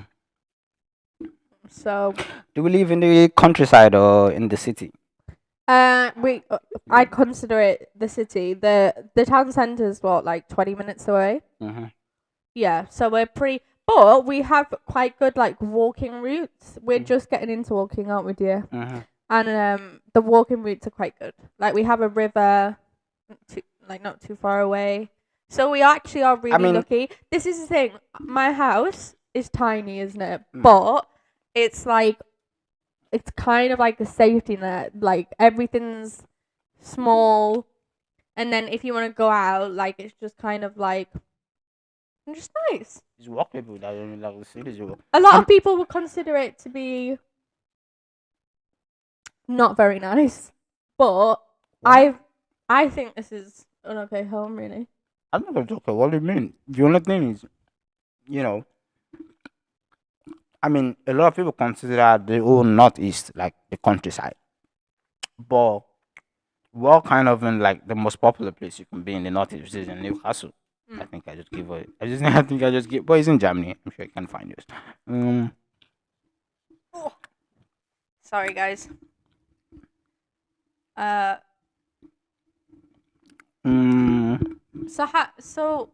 So, Do we live in the countryside or in the city? I'd consider it the city. The town centre's what, like 20 minutes away? Mm-hmm. Yeah, so we're pretty, but we have quite good like walking routes. We're just getting into walking, aren't we, dear? Mm-hmm. And the walking routes are quite good. Like we have a river, not too far away. So we actually are really mean- lucky. This is the thing. My house is tiny, isn't it? Mm. But it's like, it's kind of like a safety net. Like everything's small, and then if you want to go out, like it's just kind of like, just nice. It's walkable. I don't like the cities. A lot of people would consider it to be not very nice, but I think this is an okay home, really. I'm not gonna talk about what do you mean. The only thing is, you know, I mean, a lot of people consider the whole northeast like the countryside, but we're all kind of in like the most popular place you can be in the northeast, which is in Newcastle. I think I just give it. I think I just give. But it's in Germany. I'm sure you can find this. Sorry, guys. So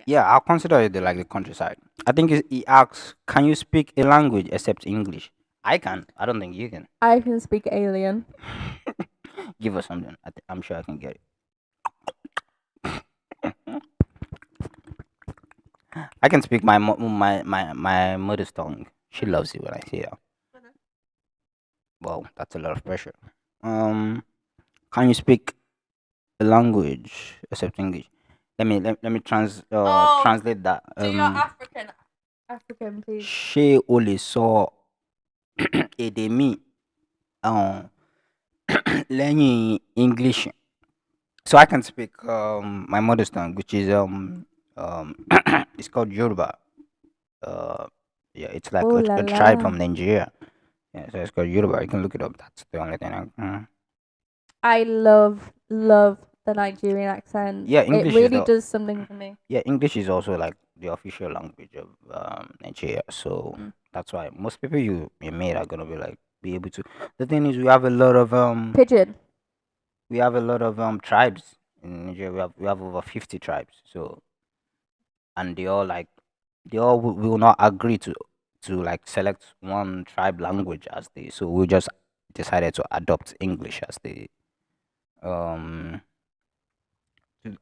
Yeah, I'll consider it like the countryside. I think he asks, "Can you speak a language except English?" I can. I don't think you can. I can speak alien. Give us something. I'm sure I can get it. I can speak my mother's tongue. She loves it when I say that. Well, that's a lot of pressure. Can you speak a language except English? Let me translate that. So you're African. African, please. Ṣé o lè sọ èdè mi lẹ́yìn English? So I can speak my mother's tongue, which is it's called Yoruba. Yeah, it's like Ooh la a tribe la. from Nigeria. Yeah, so it's called Yoruba. You can look it up. That's the only thing. I love the Nigerian accent. Yeah, English It is really the- does something for me. Yeah, English is also like the official language of Nigeria. So that's why most people you meet are gonna be able to. The thing is, we have a lot of Pigeon. tribes in Nigeria. We have over 50 tribes. So, and they all will not agree to like select one tribe language as the, so we just decided to adopt English as the um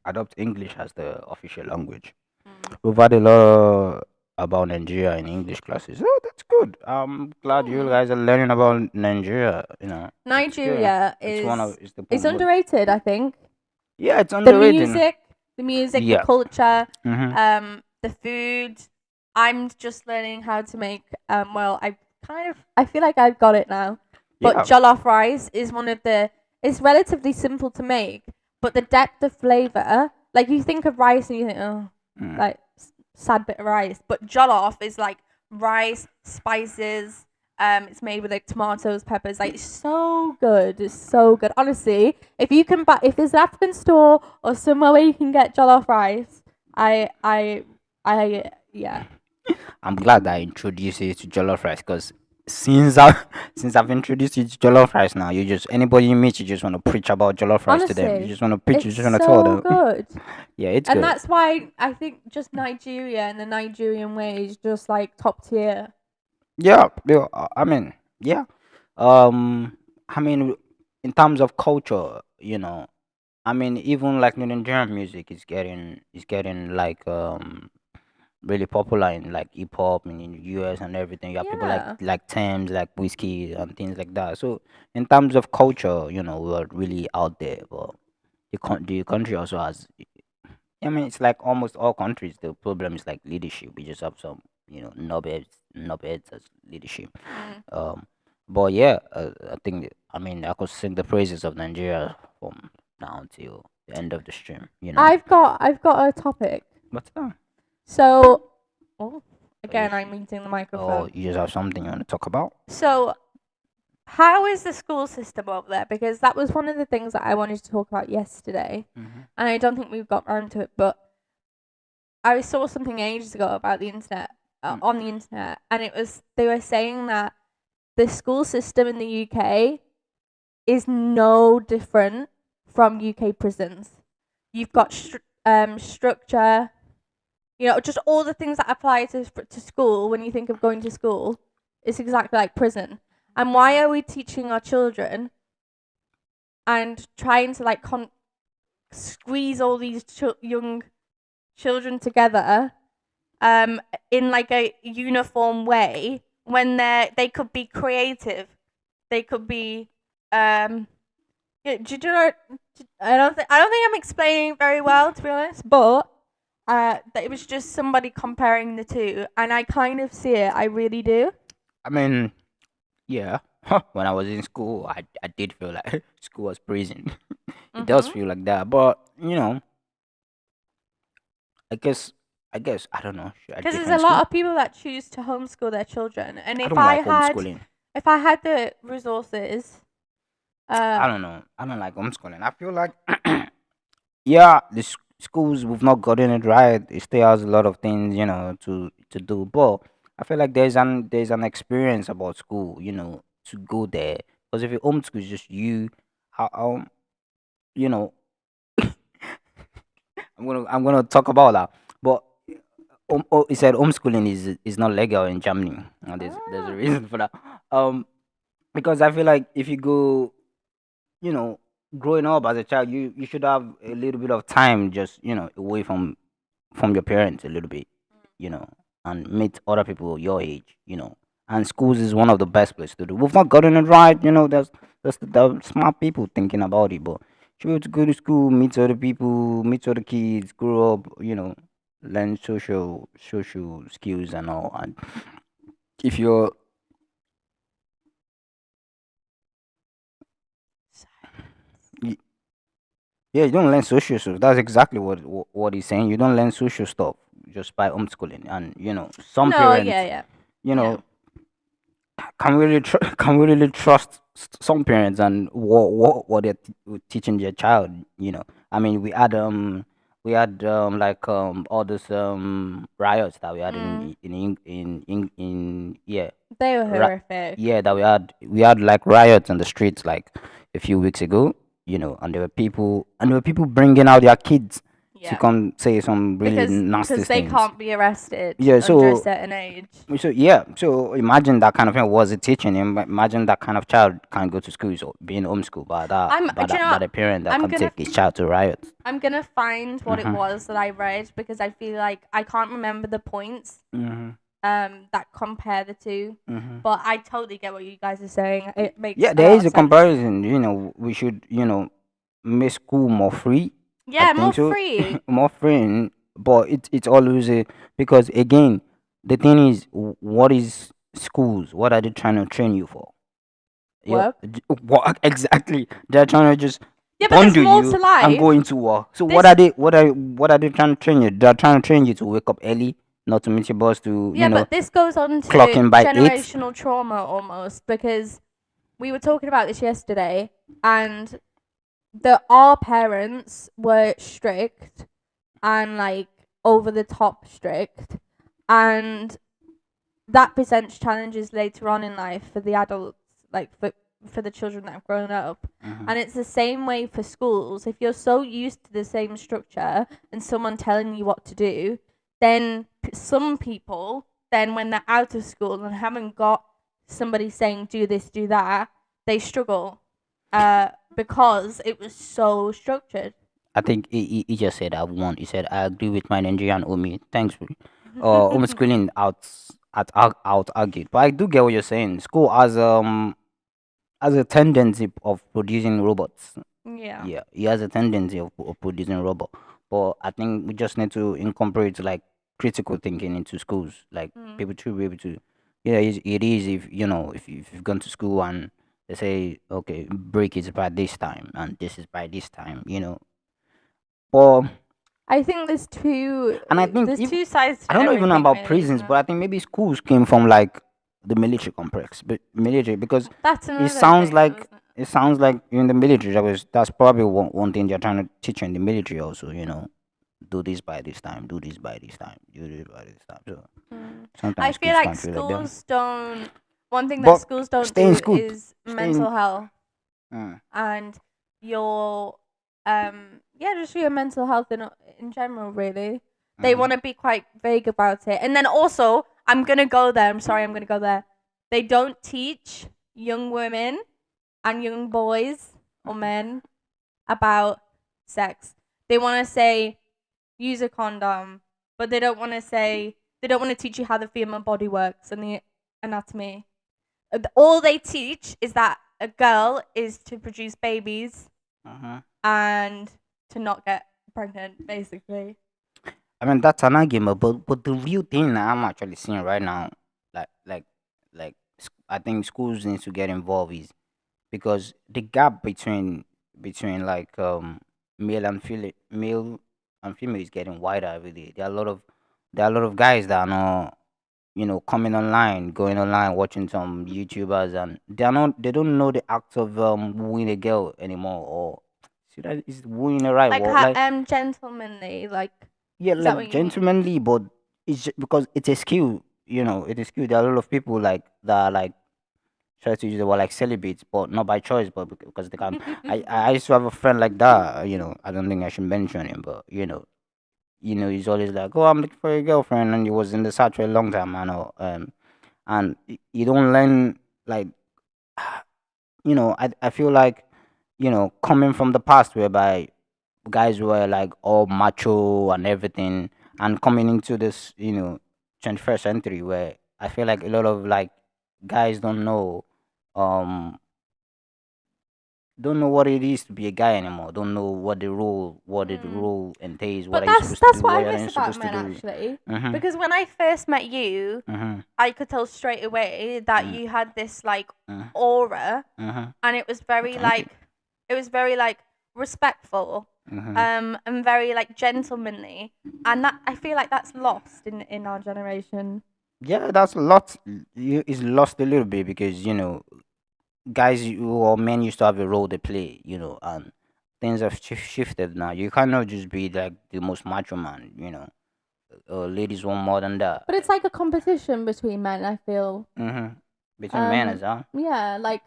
official language. Mm. We've had a lot about Nigeria in English classes. Oh, that's good. I'm glad you Mm. guys are learning about Nigeria. It's good. Nigeria It's one of is it's the it's one. underrated, I think. Yeah, it's The underrated. music, the Yeah. culture, Mm-hmm. the food. I'm just learning how to make. Well, I feel like I've got it now. But Yeah. jollof rice is one of the. It's relatively simple to make, but the depth of flavor, like you think of rice and you think, oh, Mm. like sad bit of rice, but jollof is like rice, spices. It's made with like tomatoes, peppers. Like it's so good. It's so good. Honestly, if you can buy, if there's an African store or somewhere where you can get jollof rice, yeah. I'm glad that I introduced you to jollof rice because since I since I've introduced you to jollof rice now, you just anybody you meet, you just want to preach about jollof rice to them. You Honestly, just want to preach. You it's just want to tell so them. good. Yeah, it's And good. that's why I think just Nigeria and the Nigerian way is just like top tier. Yeah, yeah. I mean, yeah. Um, I mean, in terms of culture, I mean, even like Nigerian music is getting like really popular in like hip hop and in the US and everything. You have people like Yeah. Thames, like Whiskey and things like that. So in terms of culture, we're really out there. But the country also has. I mean, it's like almost all countries. The problem is like leadership. We just have some, knobheads as leadership. Mm. But yeah, I think I mean I could sing the praises of Nigeria from now until the end of the stream. I've got a topic. What's that? So, oh, again, you- I'm meeting the Oh, microphone. you just have something you want to talk about? So, how is the school system over there? Because that was one of the things that I wanted to talk about yesterday, Mm-hmm. and I don't think we've got around to it. But I saw something ages ago about the internet, on the internet, and they were saying that the school system in the UK is no different from UK prisons. You've got structure, just all the things that apply to school when you think of going to school. It's exactly like prison. And why are we teaching our children and trying to like squeeze all these young children together in like a uniform way when they could be creative, they could be do you know? I don't think I'm explaining very well, to be honest, but that it was just somebody comparing the two, and I kind of see it. I really do. I mean, yeah. When I was in school, I did feel like school was prison. It does Mhm. feel like that, but I guess I don't know. At Because there's different a school, lot of people that choose to homeschool their children, and I don't like homeschooling. if I had the resources, I don't know. I don't like homeschooling. I feel like, yeah, the schools we've not gotten it right. It still has a lot of things, to do. But I feel like there's an experience about school, to go there. Because if you homeschool, it's just you, how you know, I'm gonna talk about that. But he said homeschooling is not legal in Germany. And there's a Ah. reason for that. Because I feel like if you go, you know, growing up as a child, you should have a little bit of time just away from your parents a little bit, and meet other people your age, And schools is one of the best places to do. We've not gotten it right, there's the smart people thinking about it, but should be able to go to school, meet other people, meet other kids, grow up, learn social skills and all. And if you're y- yeah, you don't learn social stuff. That's exactly what he's saying. You don't learn social stuff just by homeschooling, and some No, parents, yeah. you know, can we really trust some parents and what they're teaching their child. I mean, we had like all those riots that we had in yeah, They were Ra- horrific. yeah, that we had like riots on the streets like a few weeks ago, and there were people bringing out their kids, Yeah. to come say some really nasty because they things. can't be arrested Yeah, under a so certain age. so imagine that kind of thing was it teaching him. Imagine that kind of child can't go to school, so being homeschooled by Do you know by what? the parent that I'm can gonna take his child to riot. I'm gonna find what it Mhm. was that I read because I feel like I can't remember the points Mhm. that compare the two. Mhm. But I totally get what you guys are saying. It makes Yeah, a there lot is of a sense. comparison. We should make school more free. I Yeah, more think so. free. More free, but it's always a because again, the thing is, what is schools? What are they trying to train you for? Work. What exactly? They're trying to just Yeah, but there's bundle more you to and go life. into war. So This what are they trying to train you? They're trying to train you to wake up early, not to meet your boss, to Yeah, but this goes on to clock in by 8. generational trauma almost because we were talking about this yesterday and our parents were strict and like over the top strict and that presents challenges later on in life for the adults, like for the children that have grown up. Mhm. And it's the same way for schools. If you're so used to the same structure and someone telling you what to do, then some people, then when they're out of school and haven't got somebody saying do this, do that, they struggle because it was so structured. I think he just said I won. He said I agree with my Nigerian Omi. Thanks. Homeschooling out argued, but I do get what you're saying. School has a tendency of producing robots. Yeah. Yeah, he has a tendency of producing robot. But I think we just need to incorporate like critical thinking into schools. Like Mm. people to be able to, yeah, it is if if you've gone to school and they say okay break is by this time and this is by this time. But I think there's two. and I think There's if two sides to I don't know even everything, about really, prisons, isn't but there? I think maybe schools came from like the military complex, but military because That's it another sounds thing, though, like isn't it? it sounds like in the military that's probably one thing they're trying to teach you in the military also. Do this by this time, do this by this time, do this by this time. So Mm. I sometimes feel schools like can feel like them. schools don't. One thing that But schools don't stay in do school, is stay in. mental health Mm, and your just your mental health in general. Really, they mhm. want to be quite vague about it. And then also, I'm gonna go there. I'm sorry, I'm gonna go there. They don't teach young women and young boys or men about sex. They want to say use a condom, but they don't want to teach you how the female body works and the anatomy. All they teach is that a girl is to produce babies Mhm. and to not get pregnant, basically. I mean that's an argument, but the real thing that I'm actually seeing right now, like like I think schools need to get involved is because the gap between like male and female is getting wider every day. There are a lot of guys that are not coming online, going online, watching some YouTubers, and they don't know the act of wooing a girl anymore, or see that is wooing the right Like word, like gentlemanly, like yeah, is that like what you mean? gentlemanly, but because it's a skill, it is skill. There are a lot of people like that, are, like try to use the word like celibates, but not by choice, but because they can. I used to have a friend like that. I don't think I should mention him, but he's always like, "Oh, I'm looking for a girlfriend," and he was in the search for a long time, I know. And you don't learn like, I feel like, coming from the past whereby guys were like all macho and everything, and coming into this, 21st century where I feel like a lot of like guys um don't know what it is to be a guy anymore. Don't know what the Mm. role entails. What But are you supposed to that's do? what What I are miss you about supposed to men do? actually. Mhm. Because when I first met you, Mhm. I could tell straight away that Mhm. you had this like Mhm. aura Mhm. and it was very Thank you. like respectful Mhm. and very like gentlemanly and that I feel like that's lost in our generation. Yeah, that's a lot. Is lost a little bit because guys or men used to have a role they play. And things have shifted now. You cannot just be like the most macho man. Ladies want more than that. But it's like a competition between men, I feel. Mhm. Between men as well. Yeah, like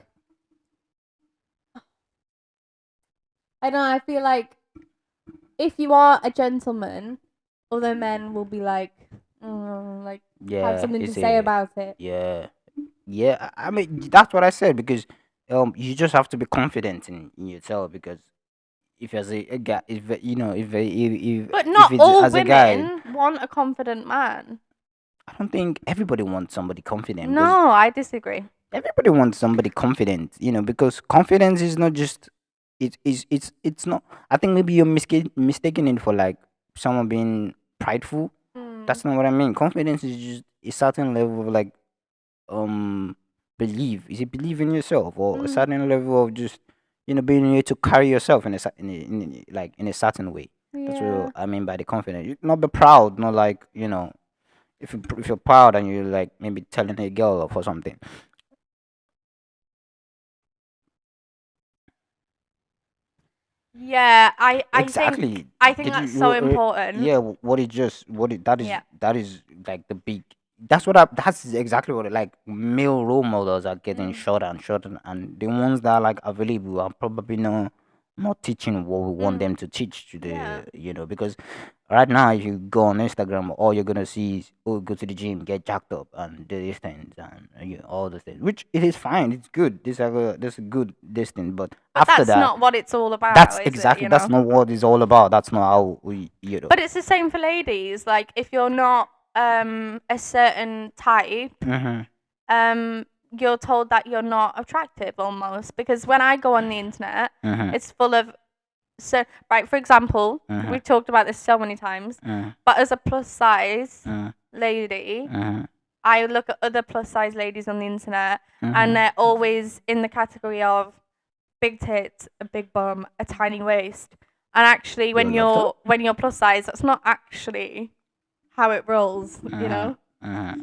I don't know, I feel like if you are a gentleman, other men will be like, have Yeah, something to it's say a about it. yeah, yeah. I mean, that's what I said because you just have to be confident in yourself because if as a guy, But if not it's all as a guy, women want a confident man. I don't think everybody wants somebody confident because No, I disagree. everybody wants somebody confident, because confidence is not just it's not. I think maybe you're mistaking it for like someone being prideful. That's not what I mean. Confidence is just a certain level of like belief. Is it believe in yourself or a certain level of just being able to carry yourself in a like in a certain way. That's Yeah. what I mean by the confidence. Not be proud, not like if you're proud and you're like maybe telling a girl off or something. Yeah, Exactly. I think Did that's you? so important. Yeah. What it just what it that is Yeah. that is like the big. That's exactly what like male role models are getting shorter and shorter, and the ones that are like available are probably not teaching what we want them to teach to Yeah. the because right now if you go on Instagram, all you're gonna see is go to the gym, get jacked up, and do these things and all those things, which it is fine, it's good. This a good this thing, but But after that's that. not what it's all about, That's is it? exactly. That's not what it's all about. That's not how we. But it's the same for ladies. Like if you're not a certain type, Mm-hmm. you're told that you're not attractive almost, because when I go on the internet, Mm-hmm. it's full of right, for example, Mhm. we've talked about this so many times, Mm-hmm. but as a plus size Mm-hmm. lady, Mm-hmm. I look at other plus size ladies on the internet Mm-hmm. and they're always in the category of big tits, a big bum, a tiny waist. And actually when You love you're plus size, that's not actually how it rolls, you know? Mm-hmm.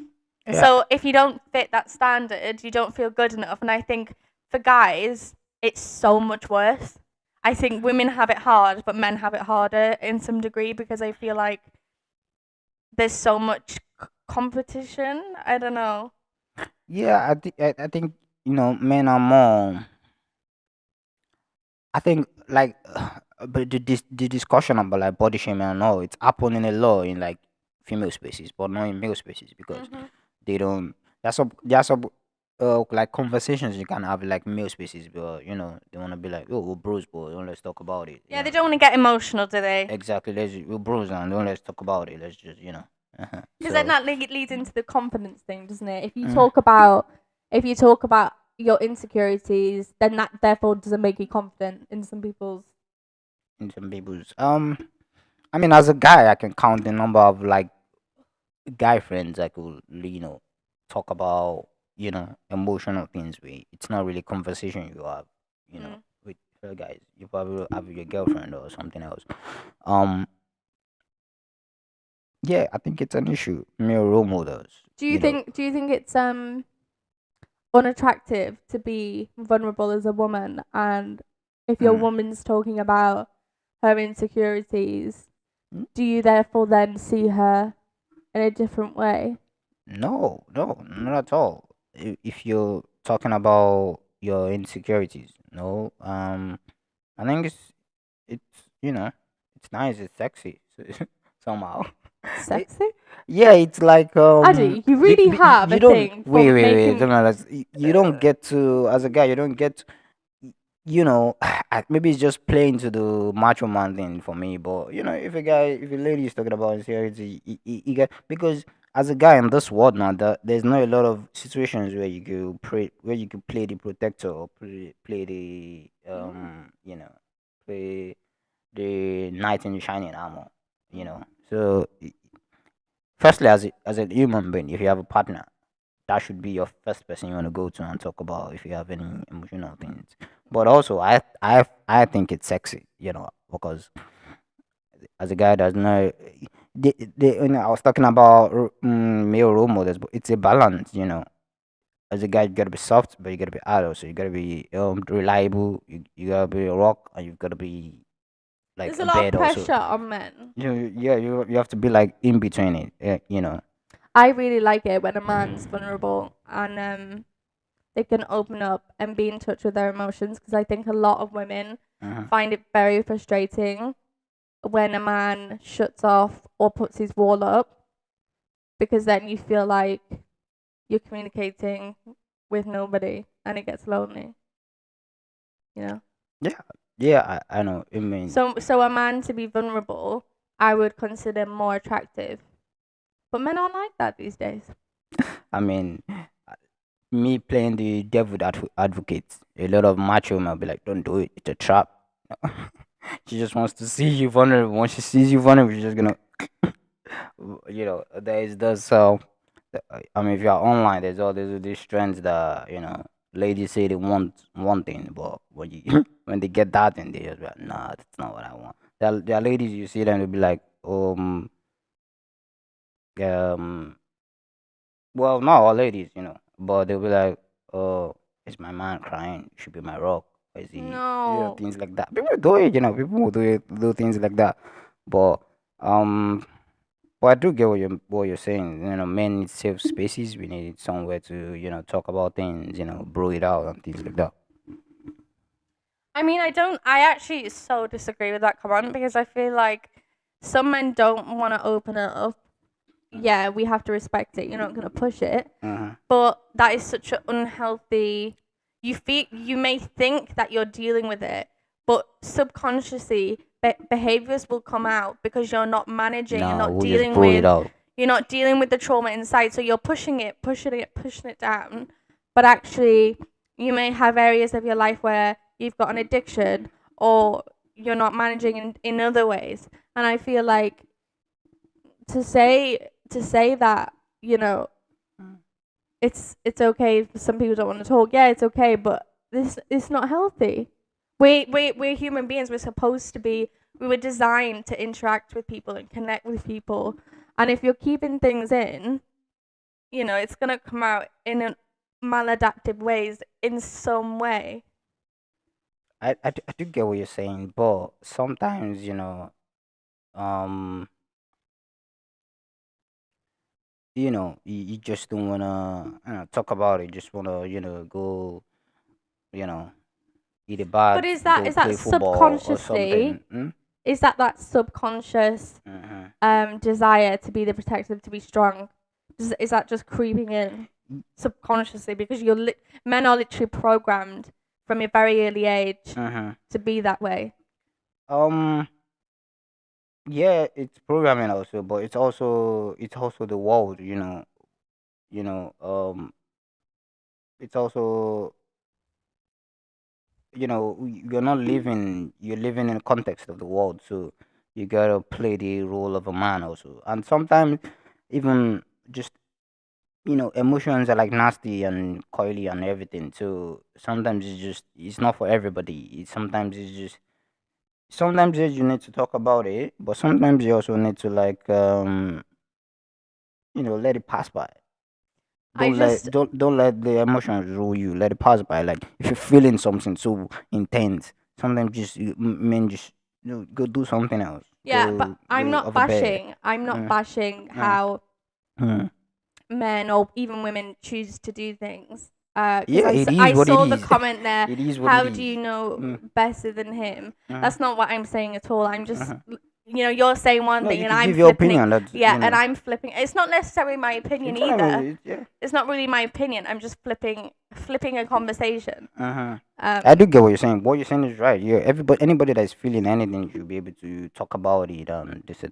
So if you don't fit that standard, you don't feel good enough. And I think for guys, it's so much worse. I think women have it hard, but men have it harder in some degree because I feel like there's so much competition. I don't know. Yeah, I think men are more. I think like, but the discussion about like body shaming and all, it's happening a lot in like female spaces, but not in male spaces because they don't. That's like conversations you can have like male spaces, but they want to be like, oh, we're bros, but don't let's talk about it. Yeah, they don't want to get emotional, do they? Exactly. We're bros and don't let's talk about it. Let's just Because So then that leads into the confidence thing, doesn't it? If you talk about your insecurities, then that therefore doesn't make you confident in some people's. in some people's I mean, as a guy, I can count the number of like guy friends I could talk about emotional things with. It's not really conversation you have with other guys. You probably have your girlfriend or something else. Um, yeah, I think it's an issue. Male role models. Do you think it's unattractive to be vulnerable as a woman, and if your woman's talking about her insecurities, do you therefore then see her in a different way? No, no, not at all. If you're talking about your insecurities, no. I think it's nice, it's sexy somehow. It- Sexy? yeah, it's like Addy, you really have you a don't thing for wait. making. No, you don't get to as a guy. You don't get. Maybe it's just playing to the macho man thing for me. But if a lady is talking about insecurity, you get because as a guy in this world now, there's not a lot of situations where you could play the protector or play the play the knight in shining armor. So firstly, as a human being, if you have a partner, that should be your first person you want to go to and talk about if you have any emotional things. But also, I think it's sexy, because as a guy that's not, I was talking about male role models, but it's a balance, As a guy, you gotta be soft, but you gotta be adult. So you gotta be reliable. You gotta be a rock, and you've gotta be like There's a a lot of bed also. pressure on men. You have to be like in between it. I really like it when a man's vulnerable and they can open up and be in touch with their emotions, because I think a lot of women Uh-huh. find it very frustrating when a man shuts off or puts his wall up, because then you feel like you're communicating with nobody and it gets lonely. You know? Yeah, I know. I mean, So a man to be vulnerable, I would consider more attractive. But men aren't like that these days. I mean, me playing the devil advocate, a lot of macho men will be like, "Don't do it. It's a trap." She just wants to see you vulnerable. Once she sees you vulnerable, she's just gonna, there is this. I mean, if you're online, there's all these trends that ladies say they want one thing, but when you when they get that thing, they just be like, "Nah, that's not what I want." There are ladies you see them, they'll be like, um, well, not all ladies, but they'll be like, "Oh, is my man crying? Should be my rock." Or is he, No. things like that. People do it, people will do things like that. But um, but I do get what you're saying. Men need safe spaces. We need somewhere to talk about things, bro it out and things like that. I mean, I actually so disagree with that comment because I feel like some men don't want to open it up. Yeah, we have to respect it. You're not going to push it. But that is such an unhealthy. You may think that you're dealing with it, but subconsciously behaviors will come out because you're not managing. You're No, not we'll just dealing bro it with. out. You're not dealing with the trauma inside, so you're pushing it down. But actually, you may have areas of your life where you've got an addiction or you're not managing in other ways. And I feel like to say that, it's okay if some people don't want to talk. Yeah, it's okay, but this it's not healthy. We're human beings. We were designed to interact with people and connect with people. And if you're keeping things in, it's gonna come out in maladaptive ways in some way. I do get what you're saying, but sometimes um you just don't wanna talk about it. Just wanna go you know eat a But bat, is that go is that play football or subconsciously? something. Hmm? Is that subconscious desire to be the protective, to be strong? Is that just creeping in subconsciously because men are literally programmed from a very early age to be that way? Um, yeah, it's programming also, but it's also the world. You know. It's also you're living in the context of the world, so you gotta play the role of a man also. And sometimes even just emotions are like nasty and coily and everything. So sometimes it's not for everybody. Sometimes you need to talk about it, but sometimes you also need to like let it pass by. I just Don't let the emotions rule you. Let it pass by. Like if you're feeling something so intense, sometimes men just go do something else. yeah, but I'm Go not over bed. bashing. I'm not bashing Mm. how Mm. men or even women choose to do things. Yeah, it I is what it saw the is. comment there. It is what How it do is. you know Mm. better than him? Mhm. That's not what I'm saying at all. I'm just, Mhm. you're saying one No, thing you and can I'm give your flipping it. opinion. That's Yeah, and I'm flipping. It's not necessarily my opinion it's fine, either. yeah. It's not really my opinion. I'm just flipping a conversation. Uh-huh. Um, I do get what you're saying. What you're saying is right. Yeah, anybody that's feeling anything should be able to talk about it.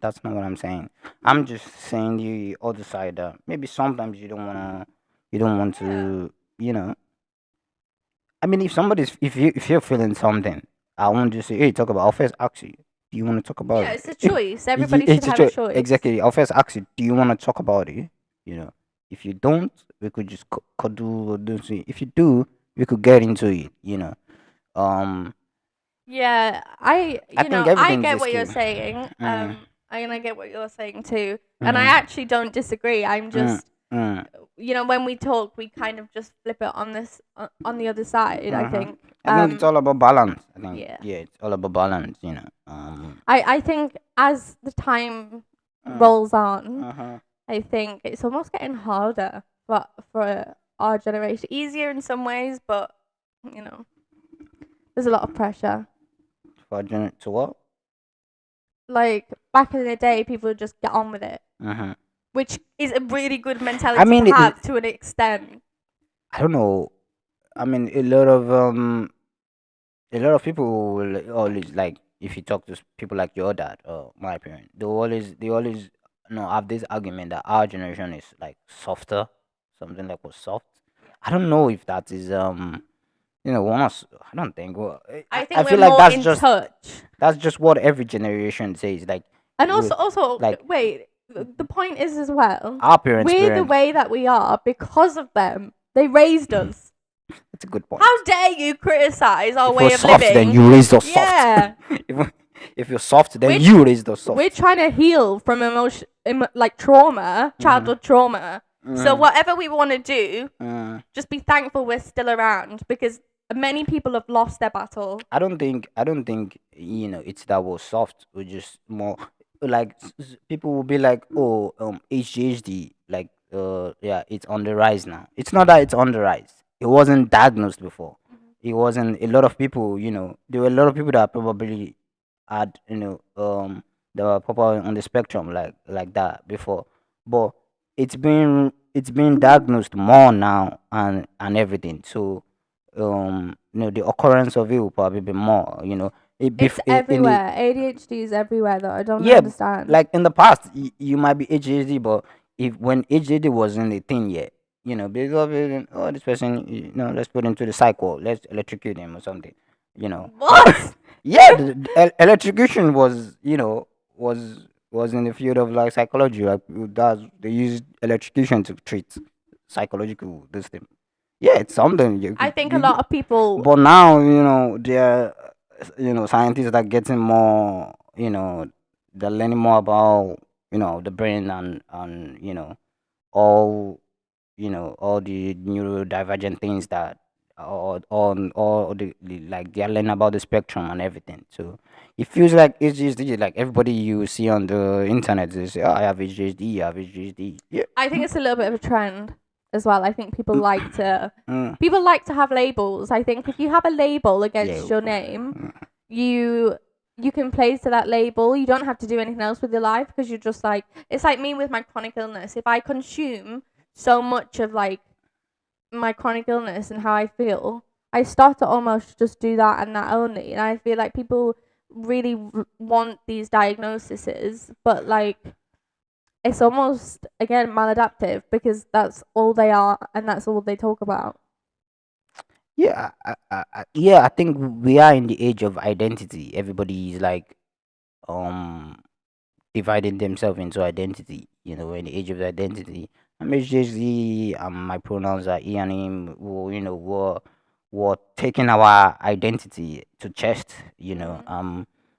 That's not what I'm saying. I'm just saying the other side. Maybe sometimes you don't want to, you know. I mean, if you're feeling something, I won't just say, hey, talk about. I'll first ask you, do you want to talk about yeah, it? it's a choice. Everybody should It's a have a choice. choice. Exactly. I'll first ask you, do you want to talk about it? If you don't, we could just cuddle or do something. If you do, we could get into it. Um, Yeah, I think I everything is get a what you're skill. saying. Mm, And I get what you're saying too. And I mm, actually don't disagree. I'm mm, just, mm, when we talk, we kind of just flip it on on the other side. I mhm. think. I think it's all about balance. I think Yeah. yeah, it's all about balance. I think as the time Mm, rolls on, uh-huh. I think it's almost getting harder for our generation. Easier in some ways, but you know, there's a lot of pressure. To what? like back in the day, people would just get on with it, Mhm. which is a really good mentality I mean, to have to an extent. I don't know. I mean, a lot of people will always like if you talk to people like your dad or my parent, they always have this argument that our generation is like softer, something like was soft. I don't know if that is once I don't think. Well, I I think we're feel like more in touch. that's just what every generation says. Like And we also, like wait, the point is as well, our parents' we're the parents. way that we are because of them. They raised us. That's a good point. How dare you criticize our If way you're of soft, living? then you raised us Yeah. soft. if you're soft, then Which- you raised us soft. We're trying to heal from like trauma, childhood trauma. So whatever we want to do, just be thankful we're still around because many people have lost their battle. I don't think it's that was soft. We're just more like people will be like, oh, HGHD, like yeah, it's on the rise now. It's not that it's on the rise. It wasn't diagnosed before. It wasn't a lot of people. There were a lot of people that probably had they were probably on the spectrum like that before, but it's been diagnosed more now and everything. So the occurrence of it will probably be more. It's In the everywhere. ADHD is everywhere though. I don't yeah, understand. like in the past, you might be ADHD, but if when ADHD wasn't a thing yet, because this person, let's put him to the cycle, let's electrocute him or something, you know. What? Yeah, electrocution was in the field of like psychology. Like they use electrocution to treat psychological this thing. Yeah, it's something. I think a lot of people. But now there are scientists that are getting more. They're learning more about the brain and all all the neurodivergent things that all like they're learning about the spectrum and everything. So it feels like it's just like everybody you see on the internet is I have ADHD, I have ADHD. Yeah. I think it's a little bit of a trend as well. I think people like to Mm. have labels. I think if you have a label against Yeah. your name, you can place to that label. You don't have to do anything else with your life because you're just like it's like me with my chronic illness. If I consume so much of like my chronic illness and how I feel, I start to almost just do that and that only. And I feel like people really want these diagnoses, but like it's almost again maladaptive because that's all they are and that's all they talk about. Yeah, I think we are in the age of identity. Everybody is like um dividing themselves into identity. In the age of identity, I'm HJZ. My pronouns are he and him. We're taking our identity to chest.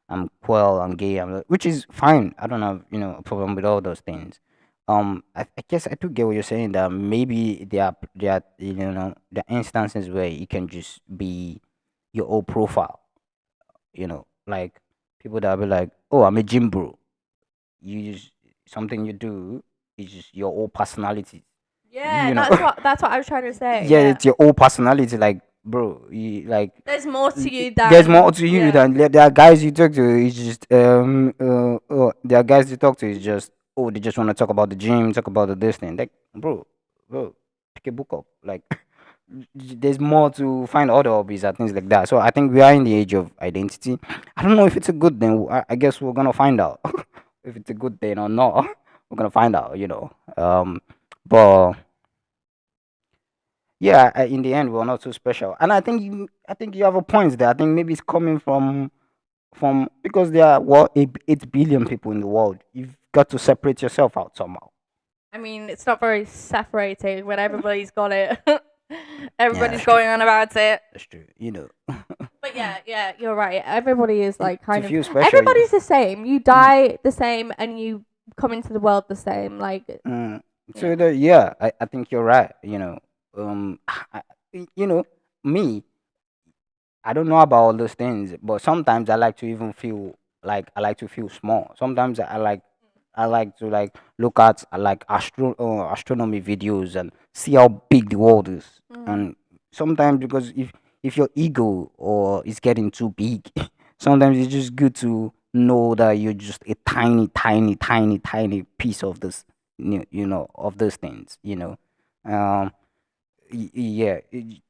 I'm queer. I'm gay. Which is fine. I don't have a problem with all those things. I guess I do get what you're saying. That maybe there are the instances where it can just be your old profile. Like people that be like, oh, I'm a gym bro. You just something you do is just your whole personality. Yeah, You know. that's what I was trying to say. Yeah, it's your whole personality. Like, bro, you like. There's more to you than There's more to you yeah. than there are guys you talk to. It's just there are guys you talk to. It's just they just want to talk about the gym, talk about the this thing. Like, bro, pick a book up. Like, there's more to find other hobbies and things like that. So I think we are in the age of identity. I don't know if it's a good thing. I guess we're gonna find out if it's a good thing or not. We're gonna find out. But yeah, in the end, we're not too special. And I think you have a point there. I think maybe it's coming from because there are 8 billion people in the world. You've got to separate yourself out somehow. I mean, it's not very separating when everybody's got it. Everybody's that's going on about it. That's true. But yeah, you're right. Everybody is like To kind feel of. special, Everybody's the same. You die the same, and you come into the world the same. Like So I think you're right. I, me, I don't know about all those things, but sometimes I like to even feel like I like to feel small. Sometimes I like to like look at like astronomy videos and see how big the world is. And sometimes because if your ego or is getting too big, sometimes it's just good to know that you're just a tiny, tiny, tiny, tiny piece of this, of those things. Um, yeah,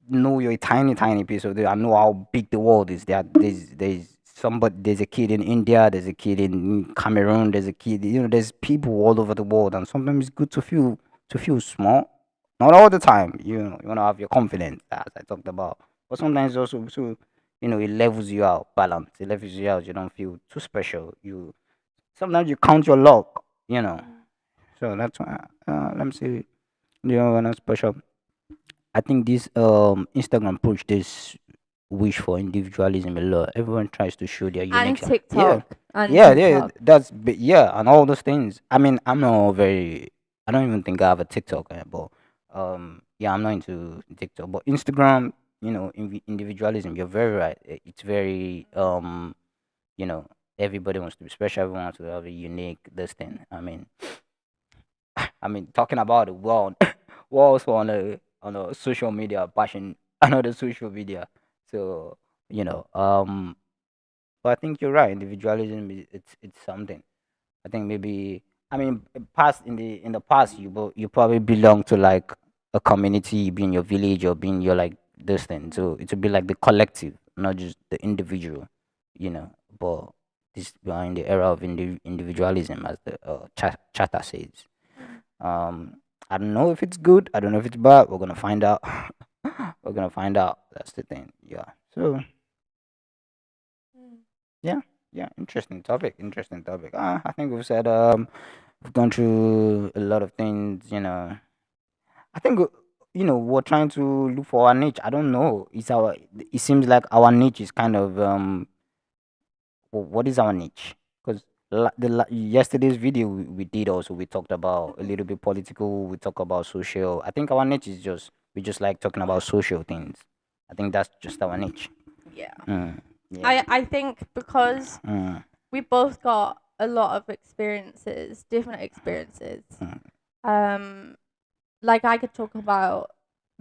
know you're a tiny, tiny piece of it. I know how big the world is. There's a kid in India, there's a kid in Cameroon, there's a kid, there's people all over the world, and sometimes it's good to feel small. Not all the time, you wanna have your confidence, as I talked about, but sometimes also, so it levels you out, balance. It levels you out. You don't feel too special. You sometimes you count your luck, you know. So that's why. Let me see. When I'm special. I think this Instagram push this wish for individualism a lot. Everyone tries to show their And unique. Yeah, TikTok. And yeah. TikTok. Yeah, and all those things. I mean, I'm not very. I don't even think I have a TikTok, but yeah, I'm not into TikTok. But Instagram, individualism. You're very right. It's very you know, everybody wants to be special. Everyone wants to have a unique this thing. I mean, talking about the world, we're also on a social media passion, another social media. So but I think you're right. Individualism is it's something. I think maybe past in the past you probably belong to like a community, be in your village or be in your like this thing. So it would be like the collective, not just the individual. But this we are in the era of individualism, as the charter says. I don't know if it's good. I don't know if it's bad. We're gonna find out. We're gonna find out. That's the thing. Yeah. So yeah, yeah. Interesting topic. Interesting topic. I think we've said we've gone through a lot of things. I think we're trying to look for our niche. I don't know. It seems like our niche is kind of what is our niche? Because yesterday's video we did also, we talked about a little bit political. We talk about social. I think our niche is just we just like talking about social things. I think that's just our niche. Yeah. Yeah. I think because Mm, we both got a lot of experiences, different experiences. mm, Like I could talk about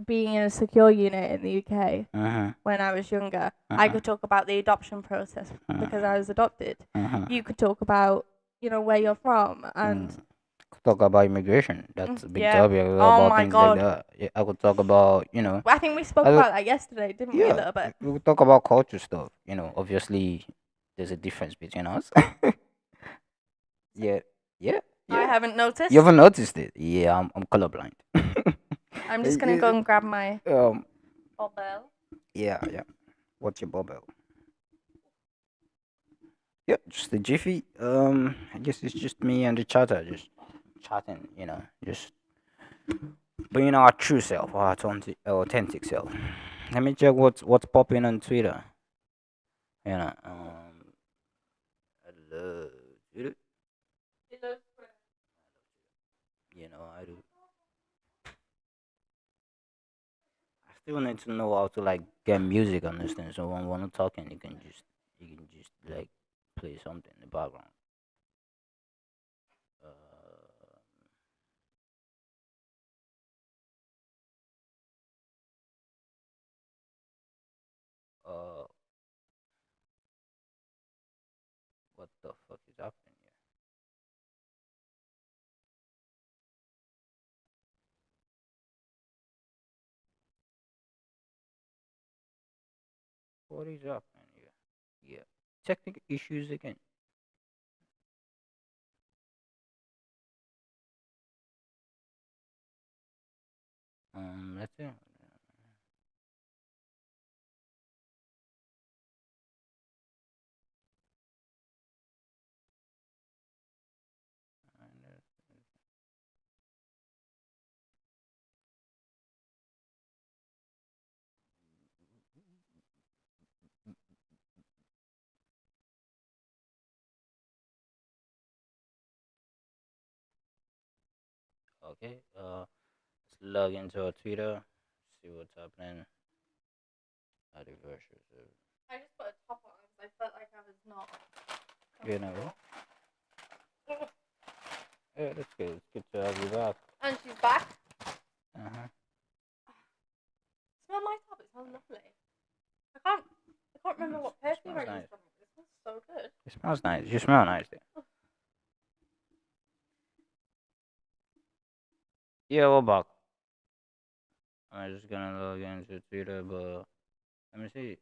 being in a secure unit in the UK uh-huh, when I was younger. I uh-huh, could talk about the adoption process because I was adopted. uh-huh. You could talk about, where you're from and Talk about immigration. That's a big yeah. topic. Oh About my things like god. that. Yeah, I could talk about I think we spoke I could, about that yesterday, didn't we? A yeah, little bit. we could talk about culture stuff. Obviously, there's a difference between us. Yeah, yeah, I yeah. haven't noticed. You haven't noticed it? Yeah, I'm colorblind. I'm just gonna go and grab my Um, bobble. yeah, yeah. What's your bubble? Yeah, just a jiffy. I guess it's just me and the chatter, just chatting. Just being our true self, our authentic self. Let me check what's popping on Twitter. I love Twitter. I do. I still need to know how to like get music on this thing. So when we're not talking, you can just like play something in the background. Uh, uh, what the fuck is happening here? What is happening here? Yeah, technical issues again. Let's see. Okay. Let's log into our Twitter. See what's happening. Anniversary. I just put a top on because I felt like I was not. You know. Yeah, that's good. It's good to have you back. And she's back. Uh-huh. Smell my top. It smells lovely. I can't remember what perfume I smells used nice. from it. It smells so good. It Smells nice. You smell nice. There. Yeah, we're back. I'm just gonna log into Twitter, but let me see.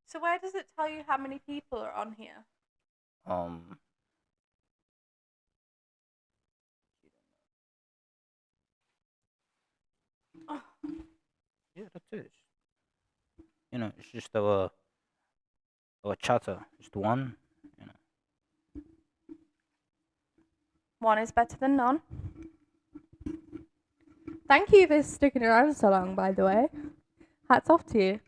So where does it tell you how many people are on here? um, Oh, yeah, that's it. You know, it's just our chatter. Just one. You know. one is better than none. Thank you for sticking around so long, by the way. Hats off to you.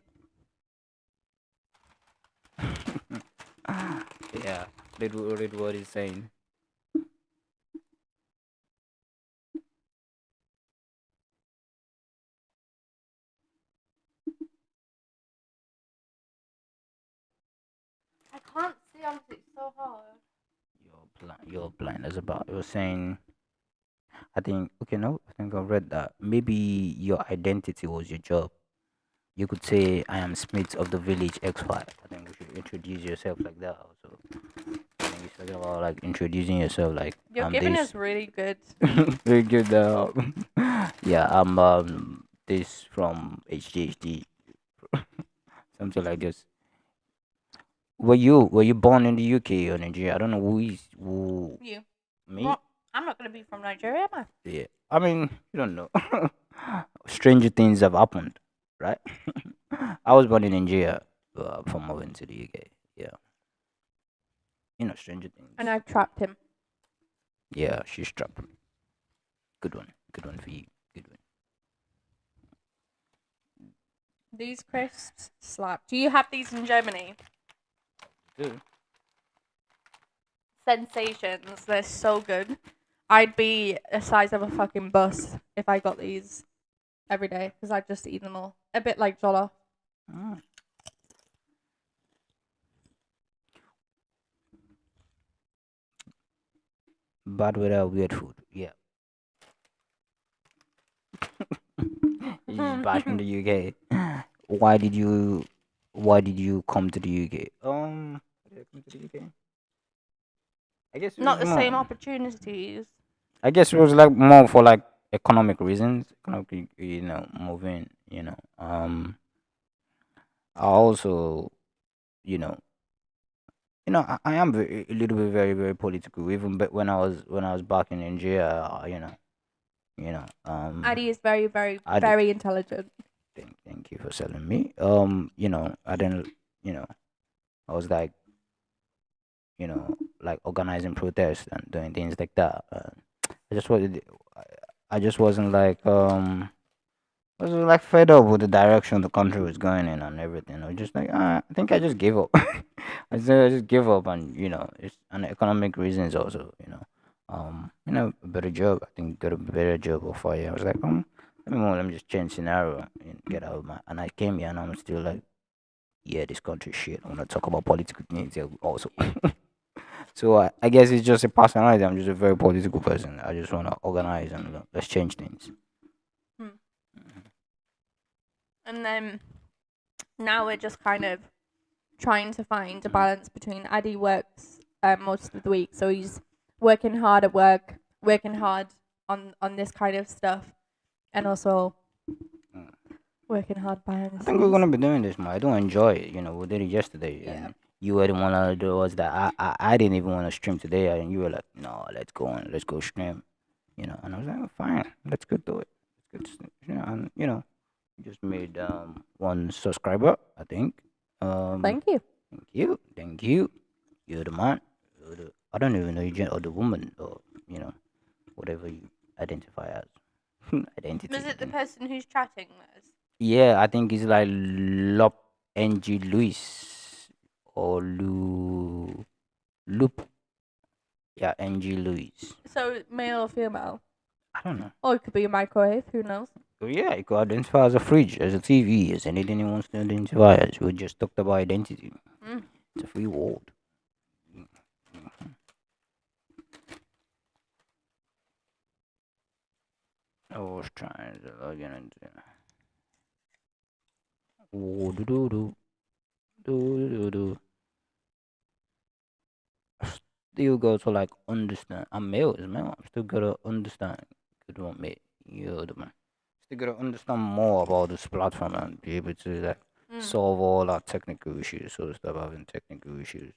Yeah, read what he's saying. I can't see honestly, it's so hard. You're blind as about. You're saying. I think. Okay, no. I think I read that. Maybe your identity was your job. You could say, "I am Smith of the village XY." I think we should introduce yourself like that. Also, I think it's talking about like introducing yourself. Like You're I'm giving this. us really good. Very good. Yeah, I'm this from HDHD, something like this. Were you born in the UK or Nigeria? I don't know who You. me. What? I'm not gonna be from Nigeria, am I? Yeah, I mean you don't know. Stranger things have happened, right? I was born in Nigeria, from moving to the UK. Yeah, stranger things. And I've trapped him. Yeah, she's trapped. Good one for you. Good one. These crisps slap. Do you have these in Germany? Good. Sensations. They're so good. I'd be the size of a fucking bus if I got these every day because I'd just eat them all. A bit like Jollof. Mm. Bad weather, weird food. Yeah. He's back in the UK. Why did you come to the UK? Why did I come to the UK? I guess it Not was the same more. opportunities. I guess it was like more for like economic reasons. Economic, moving. I also, you know, I am a little bit very very political. Even but when I was back in Nigeria, Addy is very, very, I did, very intelligent. thank you for telling me. I didn't, I was like organizing protests and doing things like that. I just wanted, I just wasn't like fed up with the direction the country was going in and everything. I was just like, I think I just gave up. I just give up, and it's an economic reasons also. A better job. I think got a better job offer. Yeah, I was like, let me just change scenario and get out of my. And I came here, and I'm still like, yeah, this country shit. I want to talk about political things here also. So I guess it's just a personality. I'm just a very political person. I just want to organize and let's change things. Hmm. And then now we're just kind of trying to find a balance between Addy works most of the week, so he's working hard at work, working hard on this kind of stuff, and also Mm. working hard behind I the think we're scenes. gonna be doing this more. I don't enjoy it. We did it yesterday, Yeah. and you were the one of the ones that I didn't even want to stream today, and you were like, "No, let's go stream," And I was like, oh, "Fine, let's go do it. Let's go, and just made one subscriber, I think. Thank you. Thank you. You're the man. I don't even know you or the woman or whatever you identify as. Identity. Was it the person who's chatting? Yeah, I think it's like Lop NG Luis or Loop. Yeah, NG Luis. So male or female? I don't know. Or it could be a microwave. Who knows? So yeah, it could identify as a fridge, as a TV, as anything he wants to identify as. We just talked about identity. Mm. It's a free world. I was trying to log in into. Oh, do do do do do do. Still got to like understand. I'm male, is male. I'm still gotta understand. Good one, mate. You the man. Still gotta understand more about this platform and be able to like solve all our technical issues. So stop having technical issues.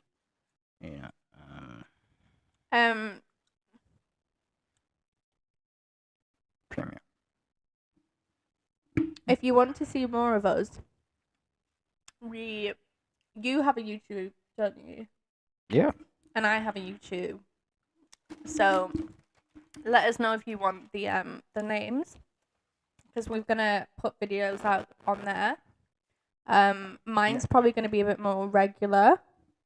Yeah. Um, Premium. if you want to see more of us, you have a YouTube, don't you? Yeah. And I have a YouTube. So let us know if you want the names, because we're gonna put videos out on there. Mine's probably gonna be a bit more regular.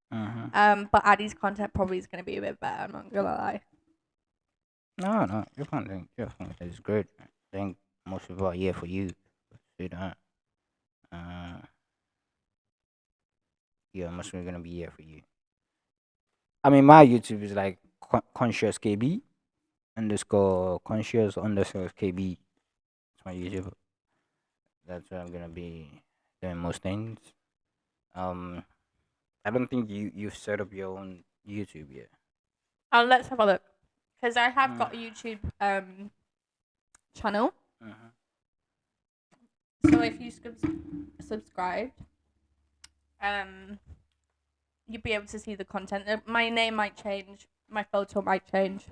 But Addy's content probably is gonna be a bit better. I'm not gonna lie. No, no, your content is great. I think most people are here for you. See that? Uh, yeah, most people are gonna be here for you. I mean, my YouTube is like conscious KB underscore conscious underscore KB. It's my YouTube. That's where I'm gonna be doing most things. Um, I don't think you've set up your own YouTube yet. Let's have a look, because I have got a YouTube channel. So if you subscribed, you'd be able to see the content. My name might change, my photo might change,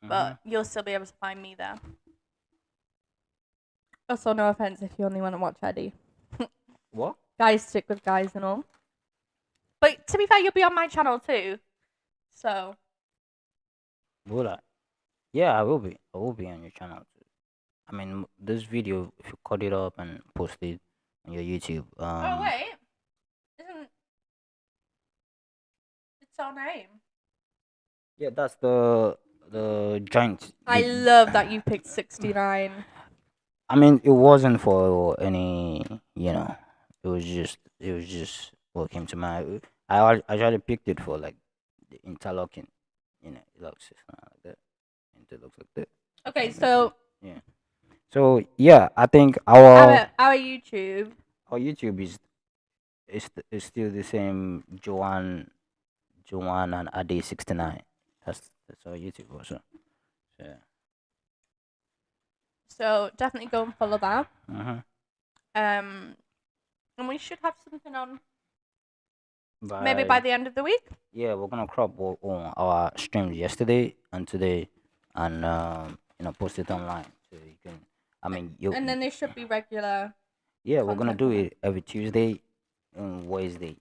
but you'll still be able to find me there. Also, no offense if you only want to watch Eddie. What? Guys stick with guys and all. But to be fair, you'll be on my channel too. So. Will I? Yeah, I will be. I will be on your channel too. I mean, this video, if you cut it up and post it on your YouTube. Oh wait, isn't it's our name? Yeah, that's the joint. I love that you picked 69. I mean, it wasn't for any, it was just what came to mind. I actually picked it for like the interlocking, it looks like that. It looks like that. Okay, so Yeah. So yeah, I think our our YouTube. our YouTube is still the same. Joan and Ade 69. That's our YouTube also. Yeah. So definitely go and follow that. Uh-huh. And we should have something on maybe by the end of the week. Yeah, we're gonna crop on our streams yesterday and today, and post it online so you can. I mean, you. And then there should be regular. Yeah, we're gonna content do on it every Tuesday and Wednesday.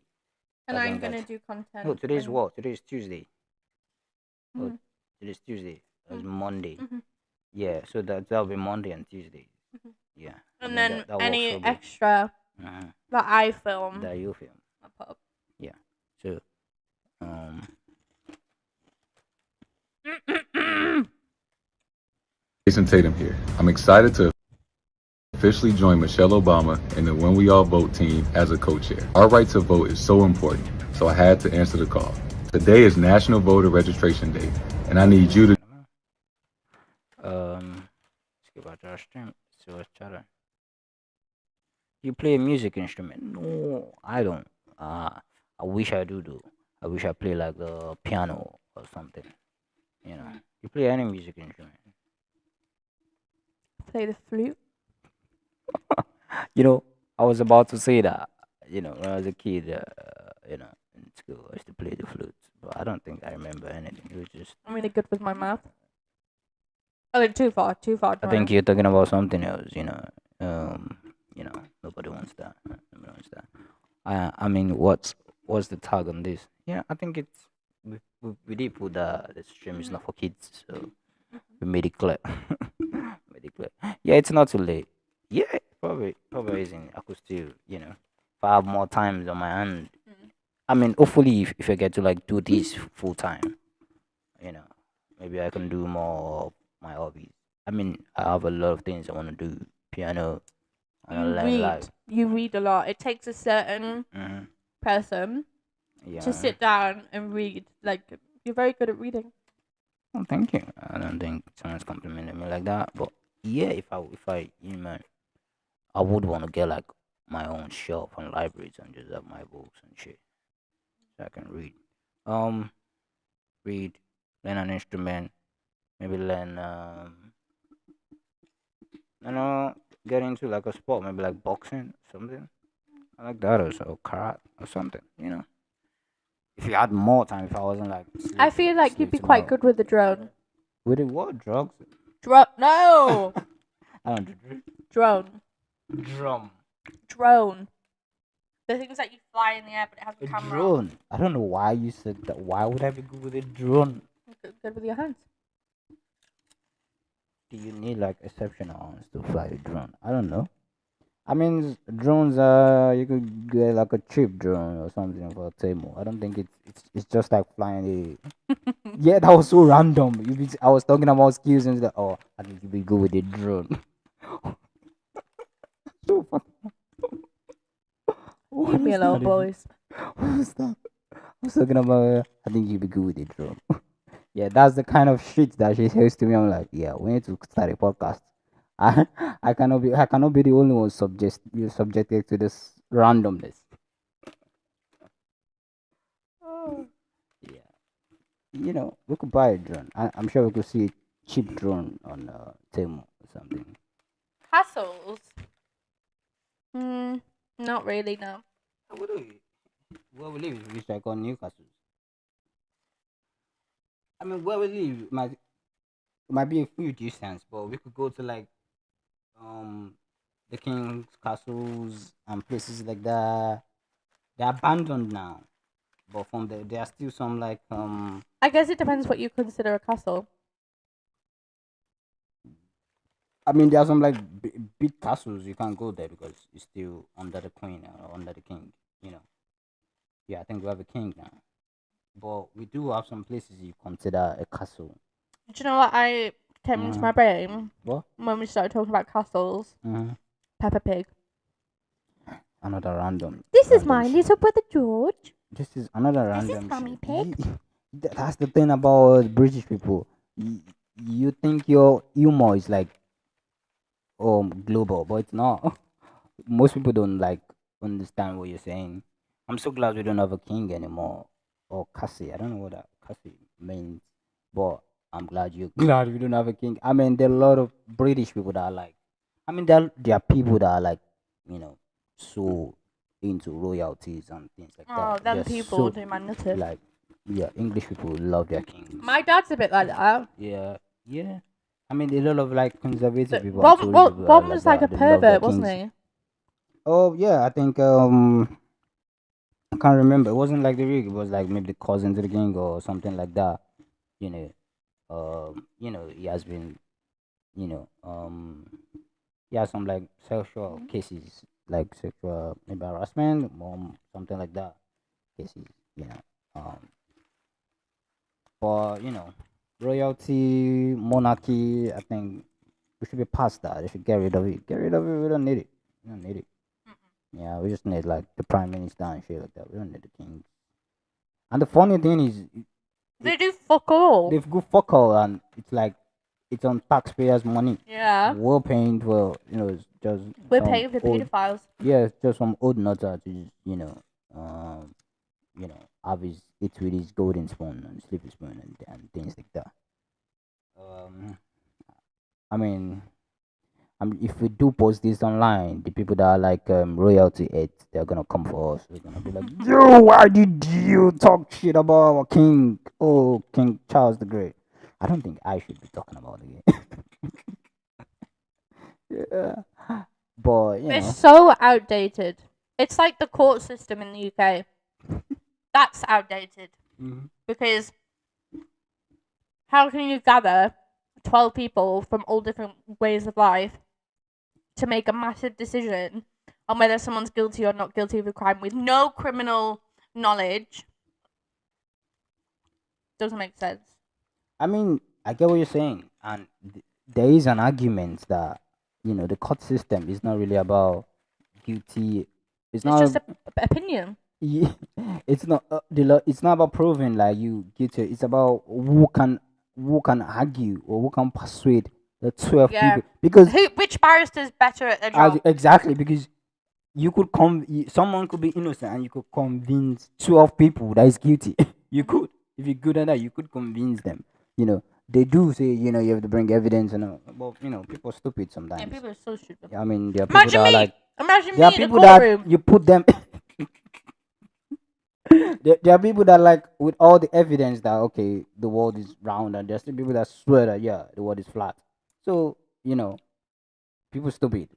And I I'm think gonna that's- do content. No, today's when- what? Today's Tuesday. Oh, Mhm. today's Tuesday. It's Mhm. Monday. Mhm. Yeah, so that'll be Monday and Tuesday. Mhm. Yeah. And yeah, then that works any so good. extra Uh-huh. that I film, That you film. I'll put up. Yeah. So, um, Jason Tatum here. I'm excited to officially join Michelle Obama and the When We All Vote team as a co-chair. Our right to vote is so important, so I had to answer the call. Today is National Voter Registration Day, and I need you to skip out our stream. So what's chatter? You play a music instrument? No, I don't. I wish I do though. I wish I play like the piano or something. You play any music instrument? Play the flute. I was about to say that. When I was a kid, in school, I used to play the flute, but I don't think I remember anything. It was just. I'm really good with my math. Oh, too far. I think you're talking about something else. Nobody wants that. Nobody wants that. I mean, what's the tag on this? Yeah, I think it's we did put the stream is not for kids, so we made it clear. Made it clear. Yeah, it's not too late. Yeah, probably isn't. I could still, if I have more times on my hand. I mean, hopefully, if I get to like do this full time, maybe I can do more of my hobbies. I mean, I have a lot of things I want to do. Piano, I want to learn live. You read a lot. It takes a certain person Yeah. to sit down and read. Like, you're very good at reading. Oh, thank you. I don't think someone's complimented me like that, but yeah, I would want to get like my own shelf and libraries and just have my books and shit so I can read. Um, read, learn an instrument, maybe learn you know, get into like a sport, maybe like boxing, something. I like that or karate or something, you know. If you had more time, if I wasn't like I feel like you'd slave be to my quite good with the drone. with the what drugs? No! I don't do Drone. drum. Drone. The things that you fly in the air, but it has a A camera. drone. I don't know why you said that. Why would I be good with a drone? Good with your hands. Do you need like exceptional arms to fly a drone? I don't know. I mean, drones. You could get like a cheap drone or something for Temu. I don't think it's just like flying a. Yeah, that was so random. I was talking about skills and it's like, oh, I think you'd be good with a drone. So fucking. What Leave me was alone, that even? boys. What was that? I was talking about. I think you'd be good with a drone. Yeah, that's the kind of shit that she says to me. I'm like, yeah, we need to start a podcast. I I cannot be the only one subjected to this randomness. Yeah, we could buy a drone. I'm sure we could see a cheap drone on Temu or something. Castles? Not really, no. Where do we? Where we live? It's like on Newcastle. I mean, where we live might be a few distance, but we could go to like um the king's castles and places like that. They're abandoned now, but there are still some like I guess it depends what you consider a castle. I mean there are some like big castles you can't go there because it's still under the queen or under the king. You know, yeah, I think we have a king now, but we do have some places you consider a castle. Do you know what I came into my brain What? when we started talking about castles? Peppa Pig. Another random. This is random my shit. little brother George. This is another This is random Mummy shit. Pig. That's the thing about British people. You think your humor is like global, but it's not. Most people don't like understand what you're saying. I'm so glad we don't have a king anymore or Cassie. I don't know what that Cassie means, but I'm glad you glad we don't have a king. I mean, there are a lot of British people that are like. I mean, there are people that are like, so into royalties and things like Oh, that. them They're people so do my nutters. like, yeah, English people love their kings. My dad's a bit like that. Yeah, yeah. I mean, a lot of like conservative people and Ron, Tory Ron, people are Ron like was like a that. They love their pervert, wasn't kings. he? Oh yeah, I think I can't remember. It wasn't like the rig. It was like maybe the cousin to the king or something like that. You know, he has been, you know, he has some like sexual cases, like sexual maybe harassment, something like that cases. You know, but royalty, monarchy. I think we should be past that. They should get rid of it. Get rid of it. We don't need it. We don't need it. Yeah, we just need like the prime minister and shit like that. We don't need the king. And the funny thing is, They do fuck all. they've go fuck all, and it's like it's on taxpayers' money. Yeah. We're paying for it's just We're some paying for old, pedophiles. yeah, it's just some old nutter to just, have his eat with his golden spoon and sleep his spoon and things like that. I mean, if we do post this online, the people that are like royalty aides, they're gonna come for us. They're gonna be like, "Yo, why did you talk shit about our king? Oh, King Charles the Great." I don't think I should be talking about it. Yeah, but It's so outdated. It's like the court system in the UK. That's outdated. Because how can you gather 12 people from all different ways of life to make a massive decision on whether someone's guilty or not guilty of a crime with no criminal knowledge? Doesn't make sense. I mean, I get what you're saying, and there is an argument that the court system is not really about guilty. It's It's not. just an opinion. Yeah, it's not it's not about proving like you guilty. It's about who can argue or who can persuade the 12 Yeah. people, because Which barrister is better at their job? exactly, because you could someone could be innocent and you could convince 12 people that is guilty. You Mm-hmm. could, if you're good at that, you could convince them. You know, they do say, you have to bring evidence and all, but people are stupid Yeah, sometimes. people are so stupid. I mean, there are people Imagine that are me. like, Imagine there are me in the people that courtroom. you put them. There are people that, like, with all the evidence that okay, the world is round, and there's still people that swear that yeah, the world is flat. So people stupid,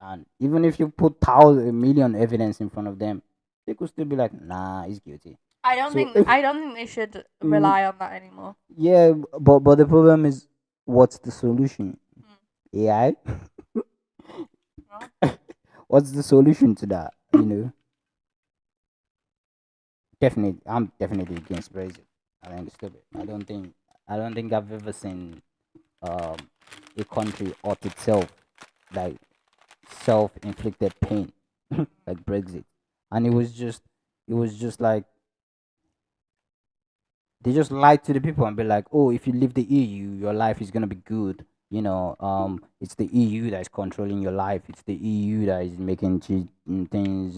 and even if you put thousand, a million evidence in front of them, they could still be like, nah, he's guilty. So I don't think they should mm, rely on that anymore. yeah, but the problem is, what's the solution? Mm. AI. Well, What's the solution to that? Definitely, I'm definitely against Brexit. I think it's stupid. I don't think I've ever seen um a country off itself, like, self-inflicted pain like Brexit, and it was just like they just lied to the people and be like, oh, if you leave the EU, your life is gonna be good. It's the EU that is controlling your life. It's the EU that is making things,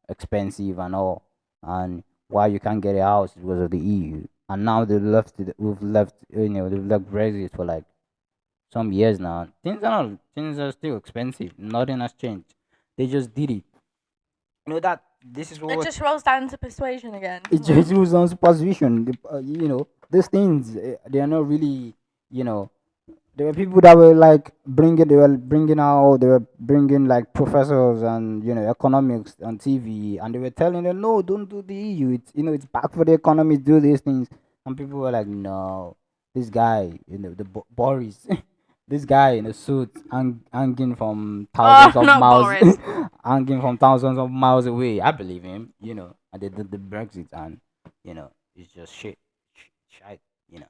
expensive and all. And why you can't get a house is because of the EU. And now we've left, they've left Brexit for like some years now. Things are still expensive. Nothing has changed. They just did it. That this is it what just rolls down to persuasion again. it just was on supervision. These things, they are not really, you know, there were people that were like they were bringing like professors and, economics on TV, and they were telling them, no, don't do the EU. It's bad for the economy. Do these things, and people were like, no, this guy, Boris, this guy in a suit, hanging from Oh, thousands of not miles, Boris. hanging from thousands of miles away. I believe him, and they did the Brexit, and it's just shit, you know.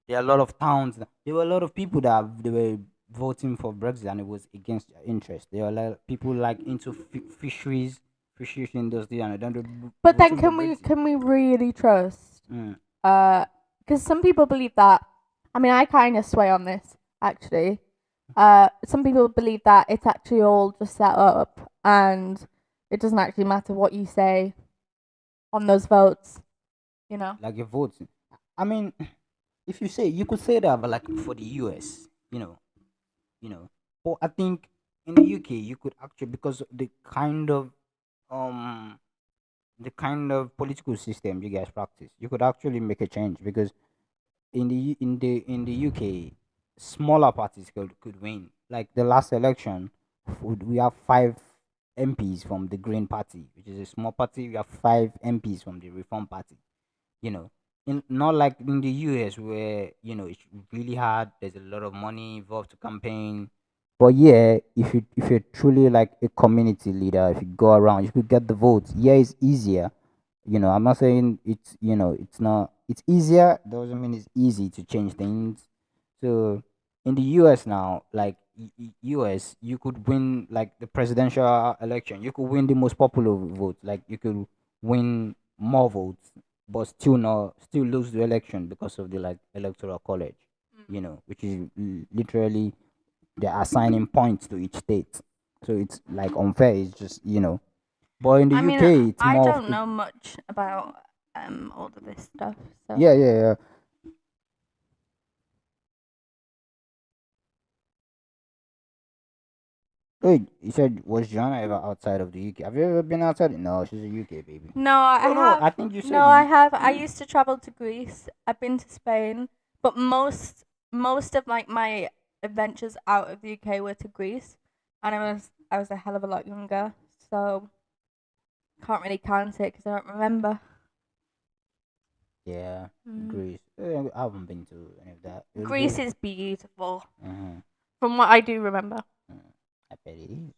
There are a lot of towns. There were a lot of people that they were voting for Brexit, and it was against their interest. There were like people like into fisheries industry, and then they're But then voting for Brexit. can we really trust? Mm. Because some people believe that. I mean, I kind of sway on this actually. Some people believe that it's actually all just set up, and it doesn't actually matter what you say on those votes. You know. Like your votes. I mean, if you could say that, but like for the US, you know. But I think in the UK you could actually, because um the kind of political system you guys practice, you could actually make a change, because in the UK, smaller parties could win. Like the last election, we have 5 MPs from the Green Party, which is a small party. We have 5 MPs from the Reform Party. You know, not like in the US where it's really hard. There's a lot of money involved to campaign. But yeah, if you're truly like a community leader, if you go around, you could get the votes. Yeah, it's easier. I'm not saying it's not. It's easier. Doesn't mean it's easy to change things. So in the US now, like US, you could win like the presidential election. You could win the most popular vote. Like you could win more votes, but still lose the election because of the like electoral college. Which is literally they're assigning points to each state. So it's like unfair. It's just. But in the I mean, UK, it's I more. don't know much about all of this stuff. So. Yeah, yeah, yeah. Wait, you said, was Joanna ever outside of the UK? Have you ever been outside? No, she's a UK baby. No, I Oh no, have. I think you said No, I have. I used to travel to Greece. I've been to Spain, but most of like my adventures out of the UK were to Greece, and I was a hell of a lot younger, so can't really count it because I don't remember. Yeah, Mm. Greece. I haven't been to any of that. It was Greece good. is beautiful, Mm-hmm. from what I do remember. I bet it is.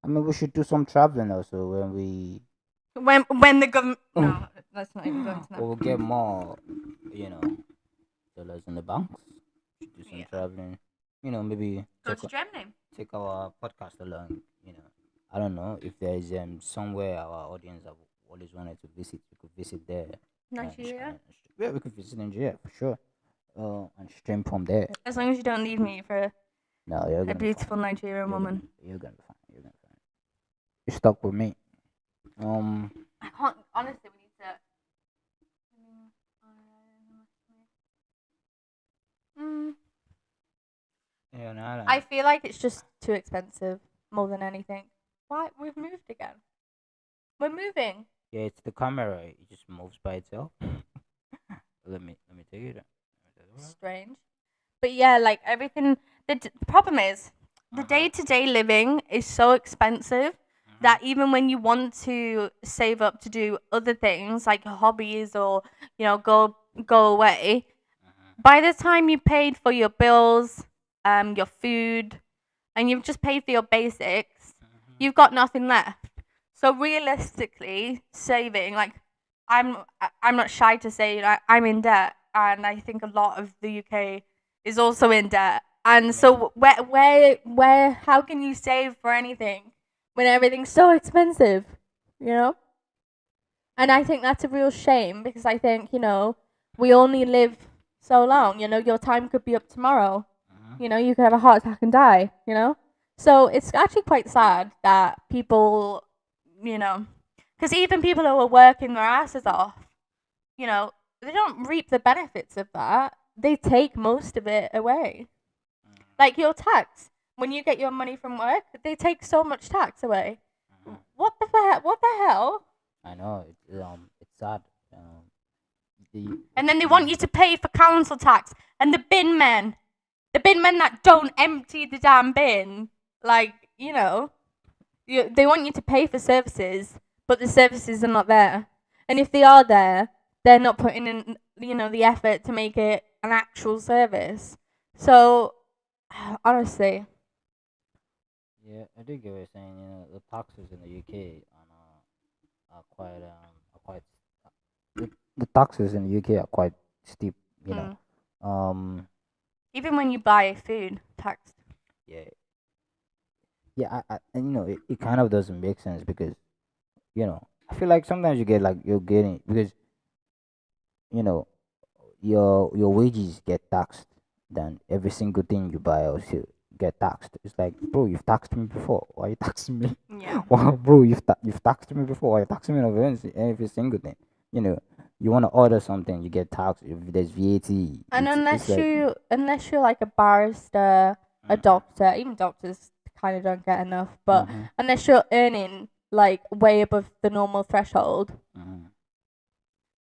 I mean, we should do some traveling also when we. When the government. No, let's not even go into that. We'll get more, dollars in the banks. Should do some Yeah. traveling. Maybe Go to Germany. take our podcast along. I don't know if there is somewhere our audience have always wanted to visit. We could visit there. Nigeria. Yeah, we could visit Nigeria for sure. and stream from there. As long as you don't leave me for No, you're a gonna be beautiful fine. Nigerian woman. You're gonna be fine. You're gonna be fine. You're stuck with me. I can't. Honestly, we need to. Mm, Yeah, no, I don't. I feel like it's just too expensive more than anything. Why? We've moved again. We're moving. Yeah, it's the camera. It just moves by itself. Let me take it. Strange. But yeah, like everything. The problem is the day-to-day living is so expensive that even when you want to save up to do other things like hobbies or go away, by the time you paid for your bills, your food, and you've just paid for your basics, you've got nothing left. So realistically, saving, like I'm not shy to say I'm in debt, and I think a lot of the UK is also in debt. And so where how can you save for anything when everything's so expensive, you know? And I think that's a real shame because I think, we only live so long, your time could be up tomorrow. You could have a heart attack and die, So it's actually quite sad that people, because even people who are working their asses off, they don't reap the benefits of that. They take most of it away. Like your tax. When you get your money from work, they take so much tax away. What the hell? What the hell? I know it's sad. And then they want you to pay for council tax and the bin men that don't empty the damn bin. Like, they want you to pay for services, but the services are not there. And if they are there, they're not putting in, the effort to make it an actual service. So, honestly, Yeah, I do get what you're saying. The taxes in the UK are quite the taxes in the UK are quite steep. You know. even when you buy food, taxed. Yeah. Yeah, and it kind of doesn't make sense because I feel like sometimes you get like you're getting because you know your wages get taxed, then every single thing you buy also get taxed. It's like, bro, you've taxed me before. Why are you taxing me? Yeah. Wow, bro, you've taxed me before. Why are you taxing me on every single thing? You want to order something, you get taxed. If there's VAT, And it's like, unless you're like a barrister, a doctor, even doctors kind of don't get enough. But unless you're earning like way above the normal threshold,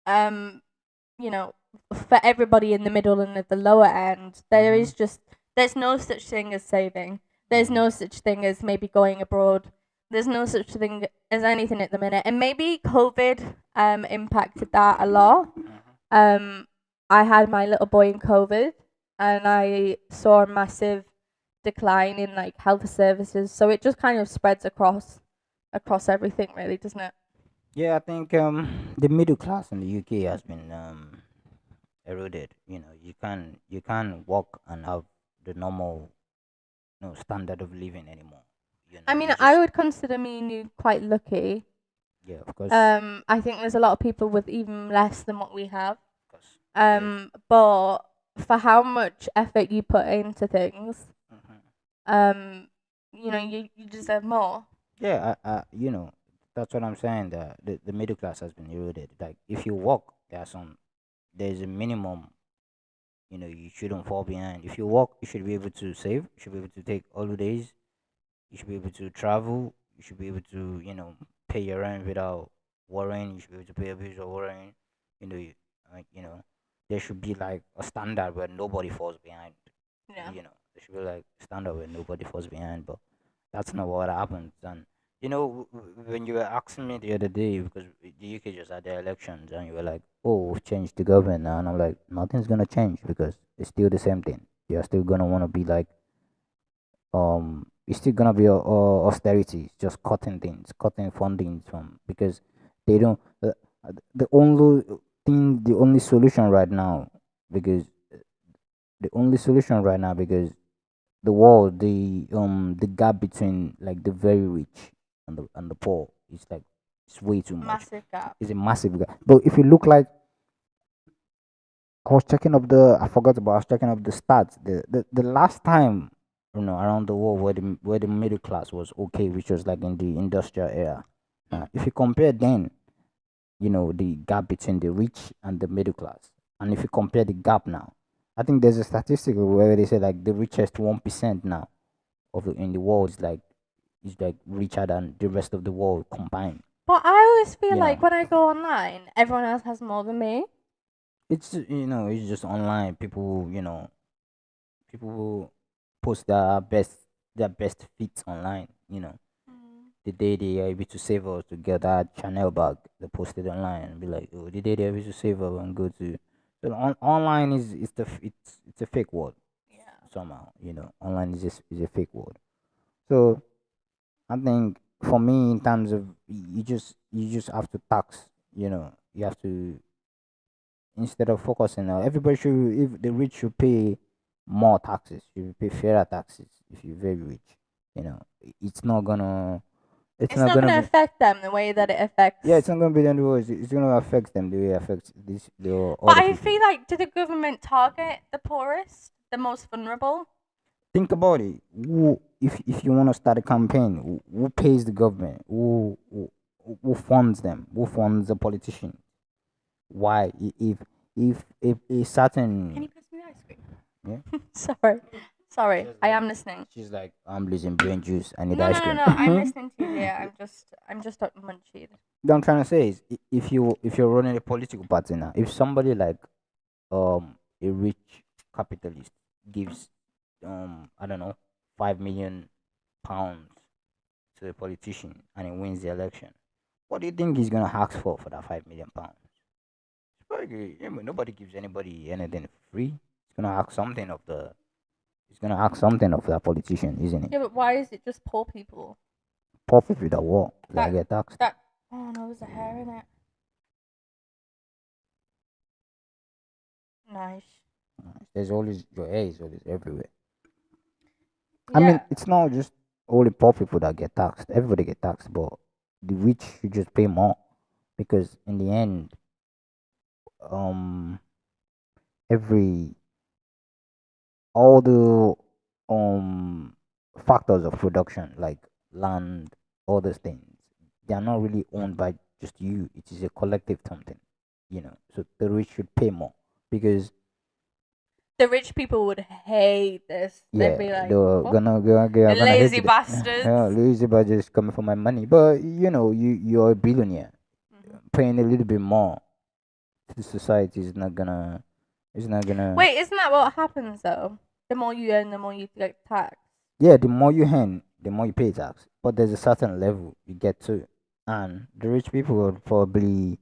you know, for everybody in the middle and at the lower end, there's no such thing as saving. There's no such thing as maybe going abroad. There's no such thing as anything at the minute. And maybe COVID impacted that a lot. I had my little boy in COVID and I saw a massive decline in like health services. So it just kind of spreads across everything really, doesn't it? yeah, I think the middle class in the UK has been eroded. You can't walk and have the normal standard of living anymore. I mean, you I just would consider me and you quite lucky. yeah, of course, I think there's a lot of people with even less than what we have. of course. But for how much effort you put into things, you deserve more. Yeah, that's what I'm saying. The middle class has been eroded. Like if you walk, there's a minimum. You shouldn't fall behind. If you walk, you should be able to save. You should be able to take holidays. You should be able to travel. You should be able to pay your rent without worrying. You should be able to pay your bills without worrying. You know, you, there should be like a standard where nobody falls behind. Yeah. There should be like a standard where nobody falls behind. But that's not what happens. And when you were asking me the other day, because the UK just had their elections, and you were like, "Oh, we've changed the government now," and I'm like, "Nothing's gonna change because it's still the same thing. You're still gonna want to be like, it's still gonna be austerity, just cutting things, cutting funding from because they don't. The only the only solution right now, because the only solution right now because the gap between like the very rich and the poor is like it's way too much. Massive gap. It's a massive gap. But if you look like I was checking up the. I forgot about. I was checking up the stats. The last time, around the world where the middle class was okay, which was like in the industrial era. If you compare then, the gap between the rich and the middle class, and if you compare the gap now, I think there's a statistic where they say like the richest 1% now in the world is like richer than the rest of the world combined. But I always feel You like know. when I go online, everyone else has more than me. It's just online. People post their best fits online. The day they are able to save us to get that Chanel bag, they post it online and be like, oh, the day they're able to save us and go to. So online it's a fake world Yeah. somehow. Online is a fake world. So I think for me, in terms of you just have to tax. You have to, instead of focusing on everybody should, if the rich should pay more taxes, you pay fairer taxes if you're very rich. It's not gonna it's It's not not gonna going to be, affect them the way that it affects. yeah, it's not gonna be the end of the world. It's gonna affect them the way it affects the But other I people. feel like, do the government target the poorest, the most vulnerable? Think about it. If you want to start a campaign, who pays the government? Who funds them? Who funds the politician? Why? If a Can certain, you pass me the ice cream? yeah. Sorry, I am listening. She's like, I'm losing brain juice. I need No, ice no, no, cream. no. I'm listening to you. Yeah, I'm just a munchie. What I'm trying to say is, if you're running a political party now, if somebody like a rich capitalist gives I don't know, £5 million to a politician and he wins the election, what do you think he's gonna ask for that £5 million? Nobody gives anybody anything for free. He's gonna ask something of that politician, isn't it? Yeah, but why is it just poor people? Poor people that work, that get taxed. That. Oh no, there's a hair in it. Nice. There's always your hair is always everywhere. I mean, Yeah. it's not just only poor people that get taxed. Everybody get taxed, but the rich should just pay more because in the end, um, every all the factors of production like land, all those things, they are not really owned by just you. It is a collective something, So the rich should pay more because, The rich people would hate this. They'd yeah, be like, they're "What? gonna hate Lazy it. bastards." Yeah, lazy budgets coming for my money. But you're a billionaire. Mhm. Paying a little bit more to the society is not gonna. It's not gonna. Wait, isn't that what happens though? The more you earn, the more you get taxed. Yeah, the more you earn, the more you pay tax. But there's a certain level you get to, and the rich people will probably,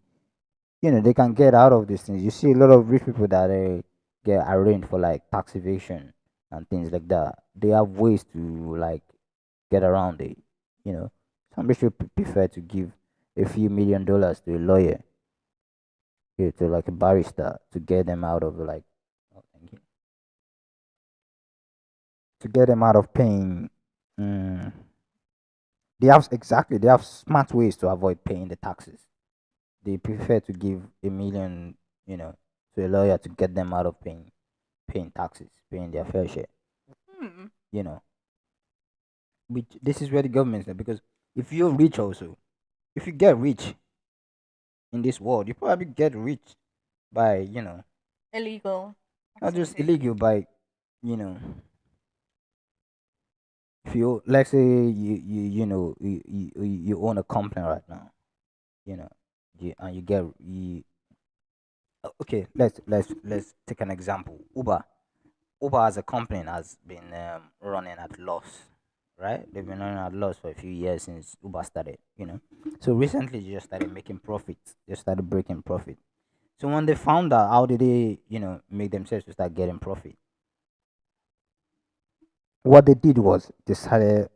they can get out of these things. You see a lot of rich people that get arraigned for like tax evasion and things like that. They have ways to like get around it. Some rich people prefer to give a few $1 million to a lawyer, to like a barrister, to get them out of like, oh, thank you, to get them out of paying. Mm, they have smart ways to avoid paying the taxes. They prefer to give a million, to a lawyer to get them out of paying taxes, paying their fair share. Hmm. You know, which this is where the government is there, because if you're rich also, if you get rich in this world, you probably get rich by Illegal. not just activity. illegal, by you know if you, let's say, you own a company right now, you know and you get okay, let's take an example. Uber as a company has been running at loss, right? They've been running at loss for a few years since Uber started, So recently, they just started making profits. They started breaking profit. So when they found out, how did they, make themselves to start getting profit? What they did was they started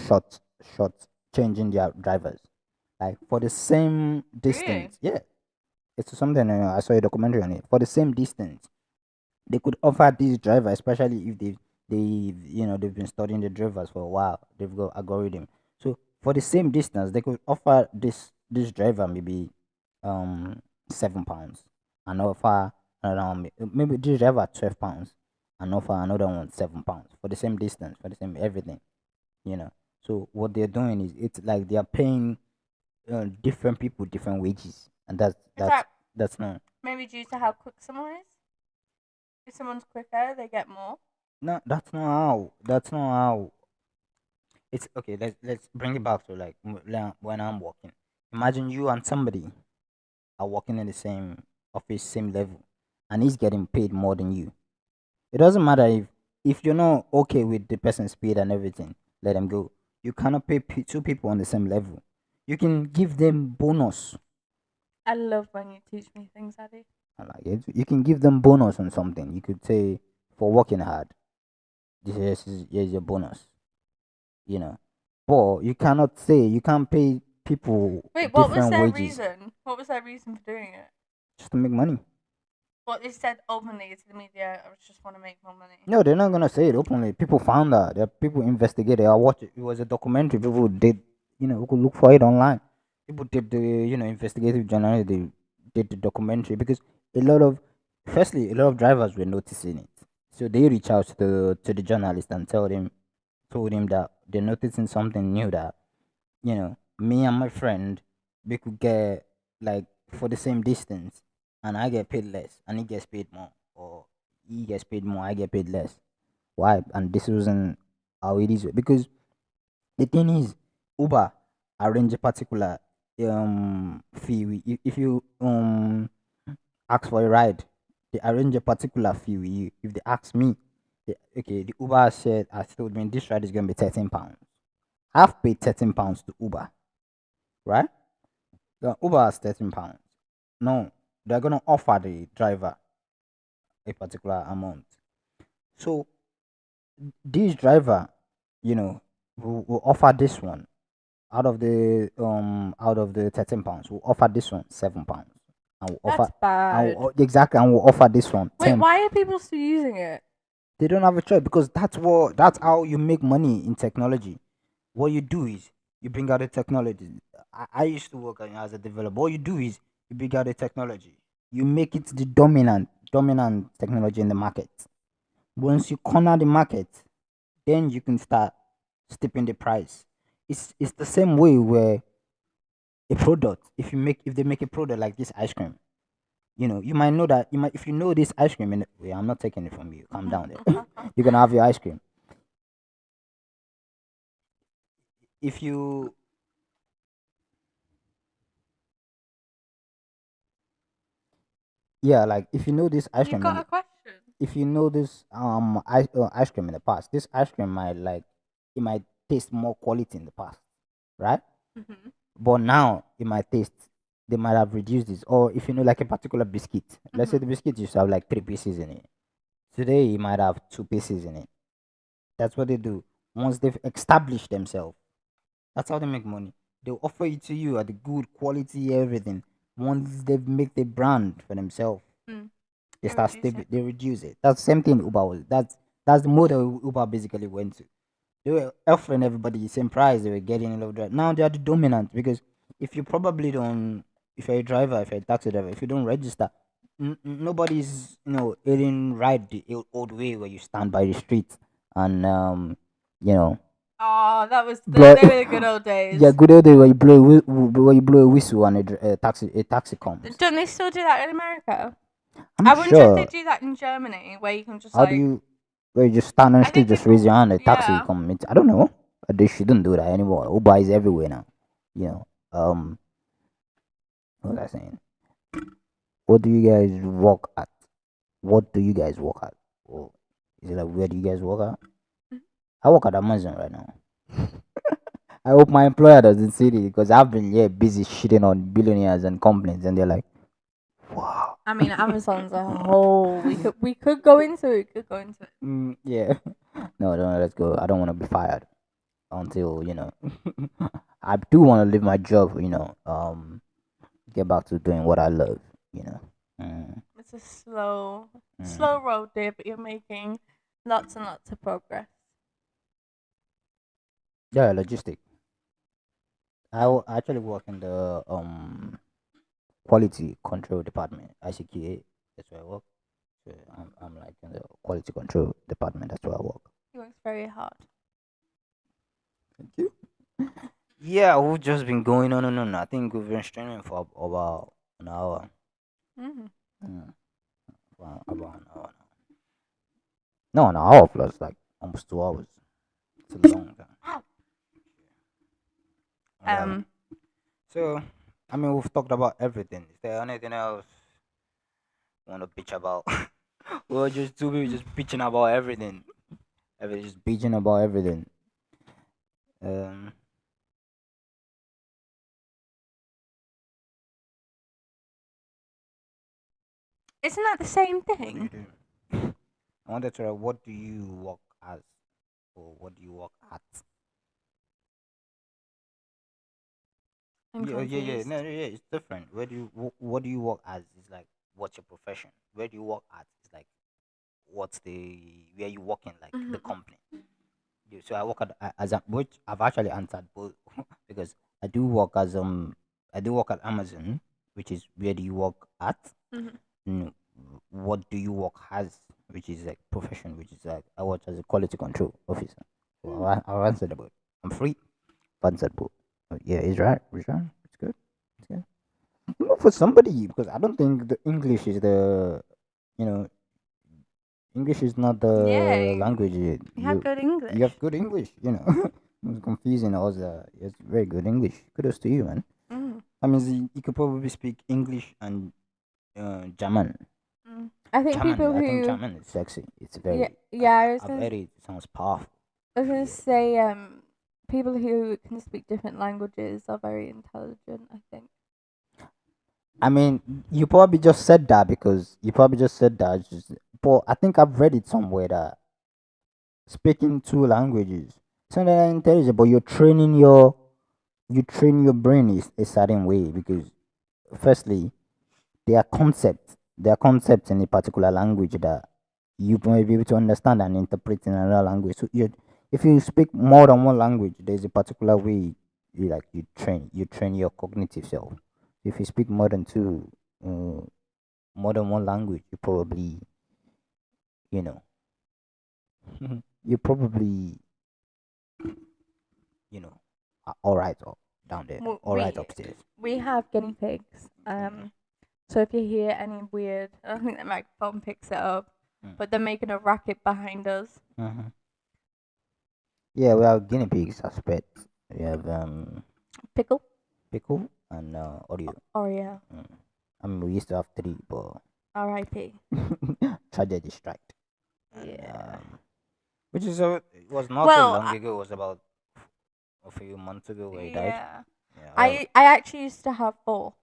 short, short changing their drivers, like for the same Really? distance. Yeah, it's something I saw a documentary on it. For the same distance, they could offer these drivers, especially if they've been studying the drivers for a while. They've got algorithm. So for the same distance, they could offer this driver maybe £7 and offer maybe this driver £12 and offer another one £7 for the same distance, for the same everything, you know. So what they're doing is it's like they are paying different people different wages, and Is that that's not maybe due to how quick someone is? If someone's quicker, they get more. no that's not how it's okay. Let's bring it back to like when I'm working. Imagine you and somebody are working in the same office, same level, and he's getting paid more than you. It doesn't matter if you're not okay with the person's speed and everything, let them go. You cannot pay two people on the same level. You can give them bonus. I love when you teach me things, Addy. I like it. You can give them bonus on something. You could say for working hard, here's your bonus. You know, but you can't pay people Wait, what was different their wages reason? What was their reason for doing it? just to make money. What they said openly to the media, I just want to make more money. No, they're not gonna say it openly. People found out. There are people investigated. I watched it. It was a documentary. People did, who could look for it online. People did the, investigative journalism. They did the documentary because firstly, a lot of drivers were noticing it. So they reached out to the journalist and told him that they're noticing something new that, me and my friend, we could get like for the same distance, and I get paid less, and he gets paid more, or he gets paid more, I get paid less. Why? And this wasn't how it is because the thing is, Uber arrange a particular fee. If you ask for a ride, they arrange a particular fee with you. If they ask me, okay, the Uber has told me this ride is gonna be £13. I've paid £13 to Uber, right? The Uber has £13. No, they're gonna offer the driver a particular amount. So this driver, will offer this one out of the £13, will offer this one £7, and will That's offer bad. exactly, and will offer this one Wait, 10. why are people still using it? They don't have a choice because that's how you make money in technology. What you do is you bring out the technology. I used to work as a developer. What you do is you bring out the technology. You make it the dominant technology in the market. Once you corner the market, then you can start stepping the price. It's the same way where a product, if they make a product like this ice cream, you might know that if you know this ice cream wait, I'm not taking it from you. Calm down there. You're gonna have your ice cream. If you Yeah, like if you know this ice You cream got a question? if you know this ice cream in the past, this ice cream it might taste more quality in the past, right? Mm-hmm. But now it might taste they might have reduced this. Or if you know like a particular biscuit, let's say the biscuit used to have like 3 pieces in it. Today it might have 2 pieces in it. That's what they do. Once they've established themselves, that's how they make money. They'll offer it to you at the good quality, everything. Once they've make the brand for themselves, Mm. they They start reduce it. they reduce it. That's the same thing Uber was. That's the model Uber basically went to. They were offering everybody the same price. They were getting a lot of drive. Now they are the dominant because if you probably don't, if you're a driver, if you're a taxi driver, if you don't register, nobody's ailing ride the old way where you stand by the street and you know Oh, blow. they were the good old days. Yeah, good old day where you blow a whistle and a taxi comes. Don't they still do that in America? I'm I wonder if they sure. do that in Germany, where you can just How do you? Where you just stand on the I street, think just raise your people, hand, a taxi yeah. come. I don't know. They shouldn't do that anymore. Uber is everywhere now. You know. What was I saying? What do you guys work at? What do you guys work at? Or is it like where do you guys work at? I work at Amazon right now. I hope my employer doesn't see it because I've been busy shitting on billionaires and companies, and they're like, "Wow." I mean, Amazon's a whole. We could go into it. Could go into it. Yeah. No, no, let's go. I don't want to be fired until I do want to leave my job. Get back to doing what I love. You know. It's a slow Mm. road there, but you're making lots and lots of progress. Yeah, logistic. I actually work in the quality control department, ICQA. That's where I work. So I'm like in the quality control department. That's where I work. He works very hard. Thank you. Yeah, we've just been going on and on. I think we've been streaming for about an hour. Mm-hmm. Mm, about an hour now. No, an hour plus like almost 2 hours. It's a long time. Um, So, I mean, we've talked about everything. Is there anything else you want to bitch about? We were just two people just bitching about everything. Just bitching about everything. Um, isn't that the same what do you thing? do? I wanted to know, what do you work as? Or what do you work at? I'm Yeah, confused. no, yeah, it's different. What do you work as? It's like, what's your profession? Where do you work at? It's like, what's where you working, like the Mhm. company. So I work as a, which I've actually answered both because I do work at Amazon, which is where do you work at? Mhm. Mm, what do you work as, which is like profession, which is like I work as a quality control officer. So I'll answer the both. I'm free. I've answered both. Yeah, it's right. It's right. It's good. It's good. Not for somebody because I don't think the English is the you know English is not Yeah, the language. you have good You have English. good English. It's confusing. Also, it's very good English. Kudos to you, man. Mm. I mean, you could probably speak English and German. Mm. I think people I think who German is sexy. It's yeah very. yeah I was I've gonna heard it. It sounds powerful. I was gonna Yeah. say people who can speak different languages are very intelligent. I think. I mean, you probably just said that because you probably just said that. But I think I've read it somewhere that speaking two languages, it's not that intelligent, but you train your brain is a certain way because firstly there are concepts in a particular language that you may be able to understand and interpret in another language. So if you speak more than one language, there's a particular way you train your cognitive self. If you speak uh, more than one language, you probably you know you probably all right up down there, W- all right We upstairs. we have guinea pigs. So if you hear any weird, I don't think the microphone picks it up, Mm. but they're making a racket behind us. Mhm. Yeah, we have guinea pigs as pets. We have Pickle. pickle and Oreo. Oh yeah. Mm. I mean, we used to have three, but R.I.P. tragedy struck. And, Yeah. which is it was not so Well, long ago. It was about a few months ago where he died. yeah. Yeah, I actually used to have four,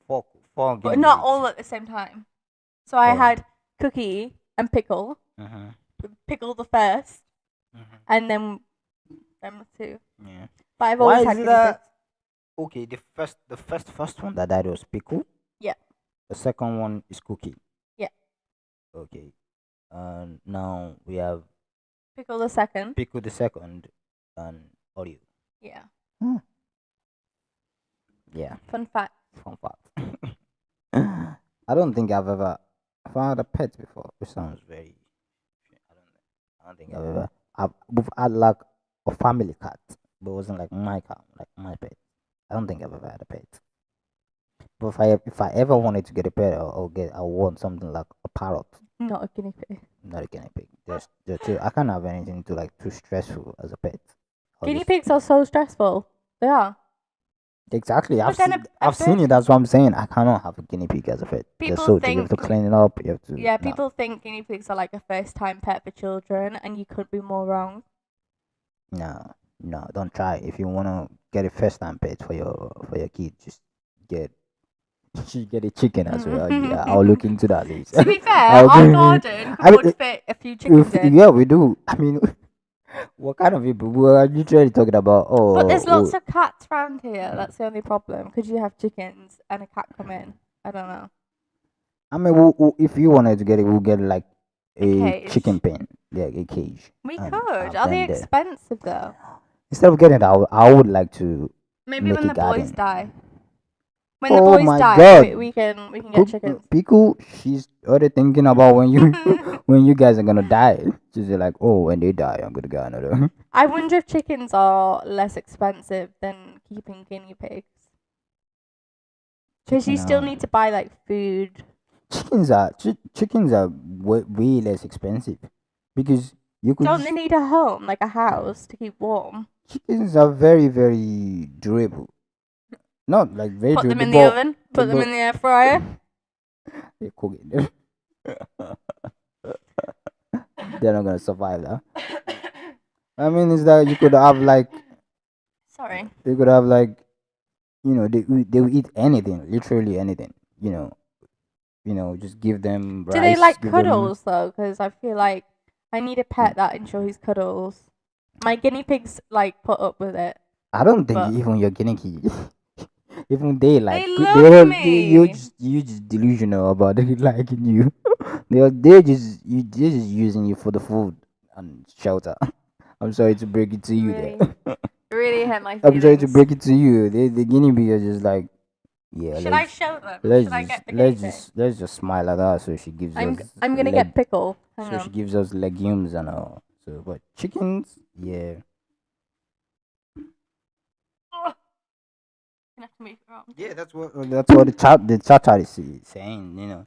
four but guinea not pigs. all at the same time. So I Oh. had Cookie and Pickle. Mm-hmm. Pickle the first, Mm-hmm. and then them two. Yeah. But I've Why always is had it guinea pigs. okay? The first one that died was pickle. Yeah. The second one is cookie. Yeah. Okay. And now we have Pickle the second. pickle the second and Oreo. Yeah. Yeah. Fun fact. Fun fact. I don't think I've had a pet before. Which sounds very. I don't think we've had like a family cat, but it wasn't like my cat, like my pet. I don't think I've ever had a pet. But if I ever wanted to get a pet, I want something like a parrot, Not a guinea pig. not a guinea pig. I can't have anything too stressful as a pet. Guinea pigs are so stressful. They are. Exactly. But then I've seen it. That's what I'm saying. I cannot have a guinea pig as a pet. They're People so you have think- to clean it up. You have to. Yeah, no. people think guinea pigs are like a first time pet for children, and you couldn't be more wrong. No, don't try. If you wanna get a first time pet for your kid, just get get a chicken as well. Yeah, I'll look into that. To be fair, I'll our do- garden I mean, would fit a few chickens in. yeah, we do. I mean, what kind of people? We are literally talking about. Oh, But there's lots of cats around here. That's the only problem. Could you have chickens and a cat come in? I don't know. I mean, if you wanted to get it, we'll get like a cage. chicken pen, yeah, a cage. We and could. have Are they them there. expensive though? Instead of getting it, I would like to Maybe make when a the garden. boys die. When the Oh boys my die, God. we can get chickens. Piku, she's already thinking about when you when you guys are gonna die. She's like, oh, when they die, I'm gonna get another. I wonder if chickens are less expensive than keeping guinea pigs. Because you still need to buy like food. Chickens are way less expensive because you could Don't just, they need a home, like a house, to keep warm? chickens are very durable. Not like very Put them durable, in the oven. Put them but in the air fryer. they cook it. They're not gonna survive that. I mean, is that you could have like Sorry. they could have like they will eat anything, literally anything. Just give them Do they rice, like give them. cuddles though? Because I feel like I need a pet that enjoys cuddles. My guinea pigs like put up with it. I don't think But even your guinea pig, even they like they they love you're me. just delusional about it liking you. They're just using you for the food and shelter. I'm sorry to break it to you there. Really hurt my I'm sorry to feelings. break it to you. The guinea pig are just like, yeah. Should I show them? Let's Should I just get the guinea pig? let's just smile at her so she gives I'm us I'm gonna get pickle. Hang so she on. gives us legumes and all. So, but chickens, yeah. Oh, gonna have to move it around. Yeah, that's what the chat is saying.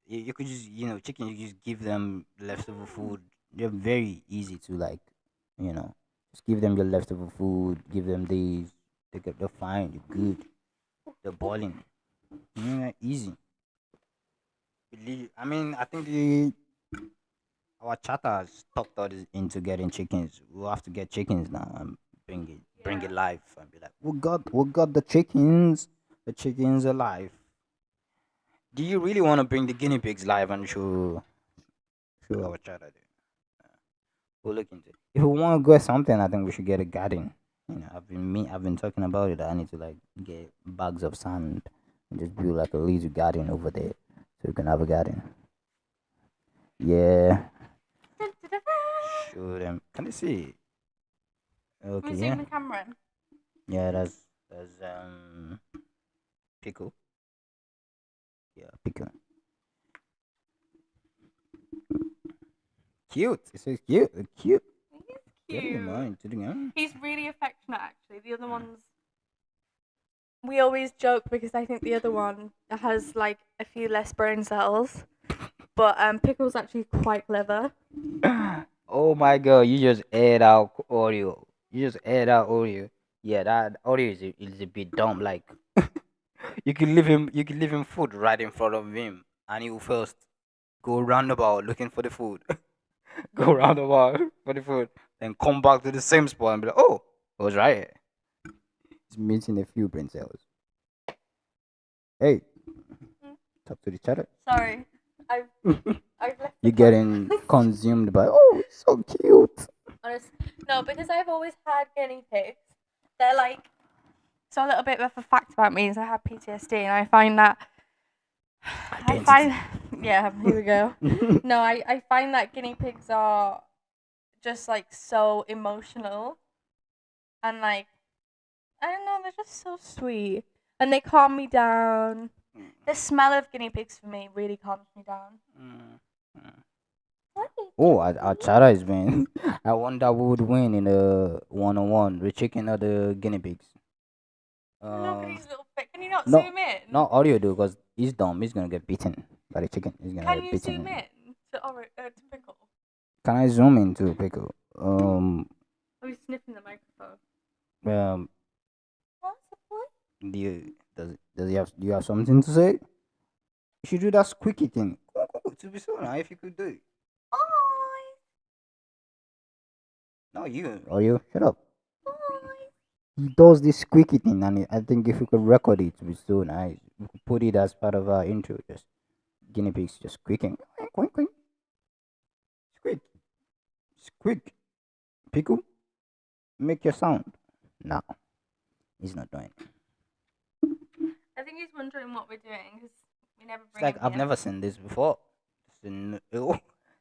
You could just chicken. You just give them leftover food. They're very easy to like, just give them your leftover food. Give them these. They're fine. They're good. They're boiling. Yeah, easy. I mean, I think our chatter has talked us into getting chickens. We'll have to get chickens now and bring it live and be like, we got the chickens. The chickens alive. Do you really want to bring the guinea pigs live and show our chatter? We'll look into it. If we want to get something, I think we should get a garden. I've been talking about it. I need to like get bags of sand and just build like a little garden over there, so we can have a garden. Yeah, show them. Can they see? Let Okay, me yeah, zoom the camera in. yeah. That's pickle. Yeah, pickle. Cute. It says cute. Cute. He's Get in cute. mind. He's really affectionate, actually. The other ones, we always joke because I think the other one has like a few less brain cells, but Pickle's actually quite clever. Oh my god, you just add out audio. You just add out audio. Yeah, that audio is a bit dumb. Like you can leave him food right in front of him, and he will first go roundabout looking for the food. Go roundabout for the food, then come back to the same spot and be like, oh, it was right here. It's missing a few brain cells. Hey, talk to the chatter. Sorry, I've left. You're getting consumed by. Oh, it's so cute. No, because I've always had guinea pigs. They're like, so a little bit of a fact about me is I have PTSD, and I find that yeah, here we go. No, I find that guinea pigs are just like so emotional, and like I don't know, they're just so sweet, and they calm me down. The smell of guinea pigs for me really calms me down. Oh, our chatter is winning. I wonder who would win in a one-on-one, the chicken or the guinea pigs. Look at these little bit. Can you not No, zoom in? not audio though, because he's dumb. He's gonna get beaten by the chicken. He's gonna Can get you beaten. zoom in to Pickle? Can I zoom into pickle? Are we sniffing the microphone? Um, What's the point? do you have something to say? You should do that squeaky thing. To be so nice if you could do it. No, you shut up. He does this squeaky thing, and I think if we could record it, it would be so nice. We could put it as part of our intro. Just guinea pigs just squeaking. Quink, quink. Squeak. Squeak. Pickle. Make your sound. No, he's not doing it. I think he's wondering what we're doing because we never It's bring like him I've here. never seen this before.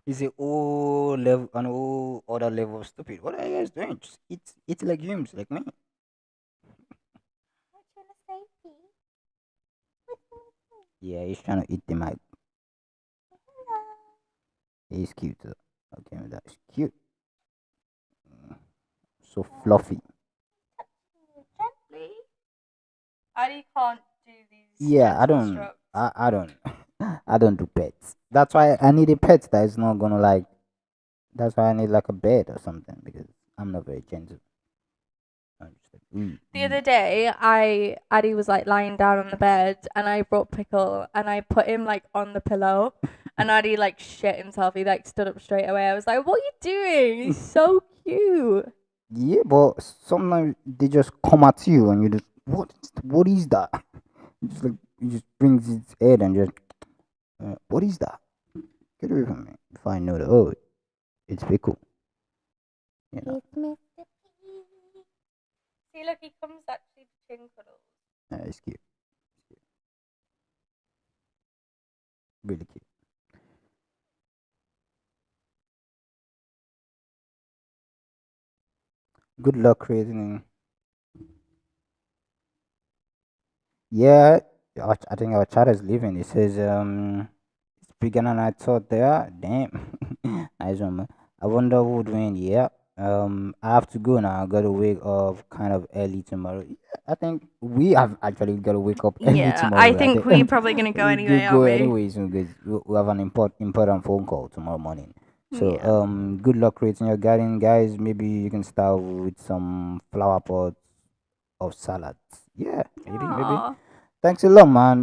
It's a whole level, an whole other level of stupid. What are you guys doing? Just eat legumes like me. What you wanna say, Pete? Yeah, he's trying to eat the mic. He's cute. Okay, that's cute. So fluffy. Gently. I can't do these Yeah, I gentle don't. strokes. I don't. I don't do pets. That's why I need a pet that is not gonna like. That's why I need like a bed or something because I'm not very gentle. I'm just like, The other day, Addy was like lying down on the bed, and I brought Pickle, and I put him like on the pillow, and Addy like shit himself. He like stood up straight away. I was like, "What are you doing? He's so cute." Yeah, but sometimes they just come at you and you just what is that? Just like it just brings its head and just what is that? Get away from me. If I know that it's pickle. You know, It's Mr. P. See, look, he comes actually to chin cuddles. it's cute. Really cute. Good luck creating. Yeah, I think our chat is leaving. It says it's bigger than I thought they are. Damn. Nice one, man. I wonder who would win. Yeah. I have to go now. I gotta wake up kind of early tomorrow. Yeah, I think we have actually gotta wake up early Yeah, I tomorrow. I think think we're probably gonna go we anyway, could go aren't we? anyways because we have an important phone call tomorrow morning. So Yeah. good luck creating your garden, guys. Maybe you can start with some flower pots of salads. Yeah, maybe. Aw. Thanks a lot, man.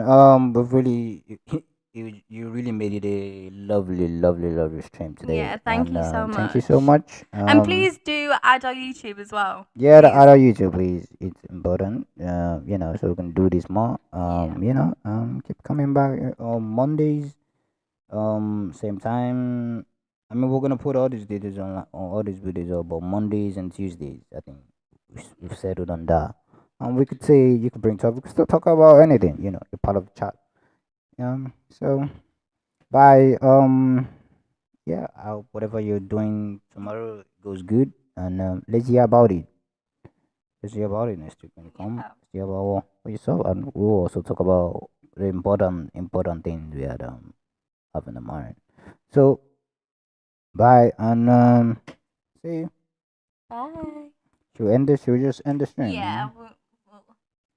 But really, you really made it a lovely stream today, Yeah, thank and you so thank you much. so much. And please do add our YouTube as well. Yeah, the Please. other YouTube, please. It's important. So we can do this more. Yeah. Keep coming back on Mondays. Same time. I mean, we're gonna put all these videos on all these videos up, but Mondays and Tuesdays. I think we've settled on that. We could say you could bring topics. We could still talk about anything. You're part of the chat. So bye. Yeah. Whatever you're doing tomorrow goes good, and let's hear about it. Let's hear about it next week when you come. Yeah. Let's hear about what you saw, and we'll also talk about the important things we had have in the mind. So bye, and see you. Bye. Should we end this? Should we just end the stream? Yeah.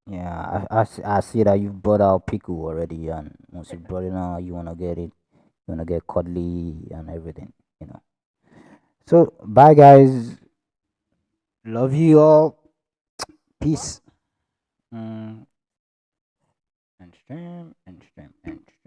Yeah, I see that you've brought out pickle already, and once you brought it out, you wanna get it, you wanna get cuddly and everything, you know. So bye, guys. Love you all. Peace. And stream and stream and stream.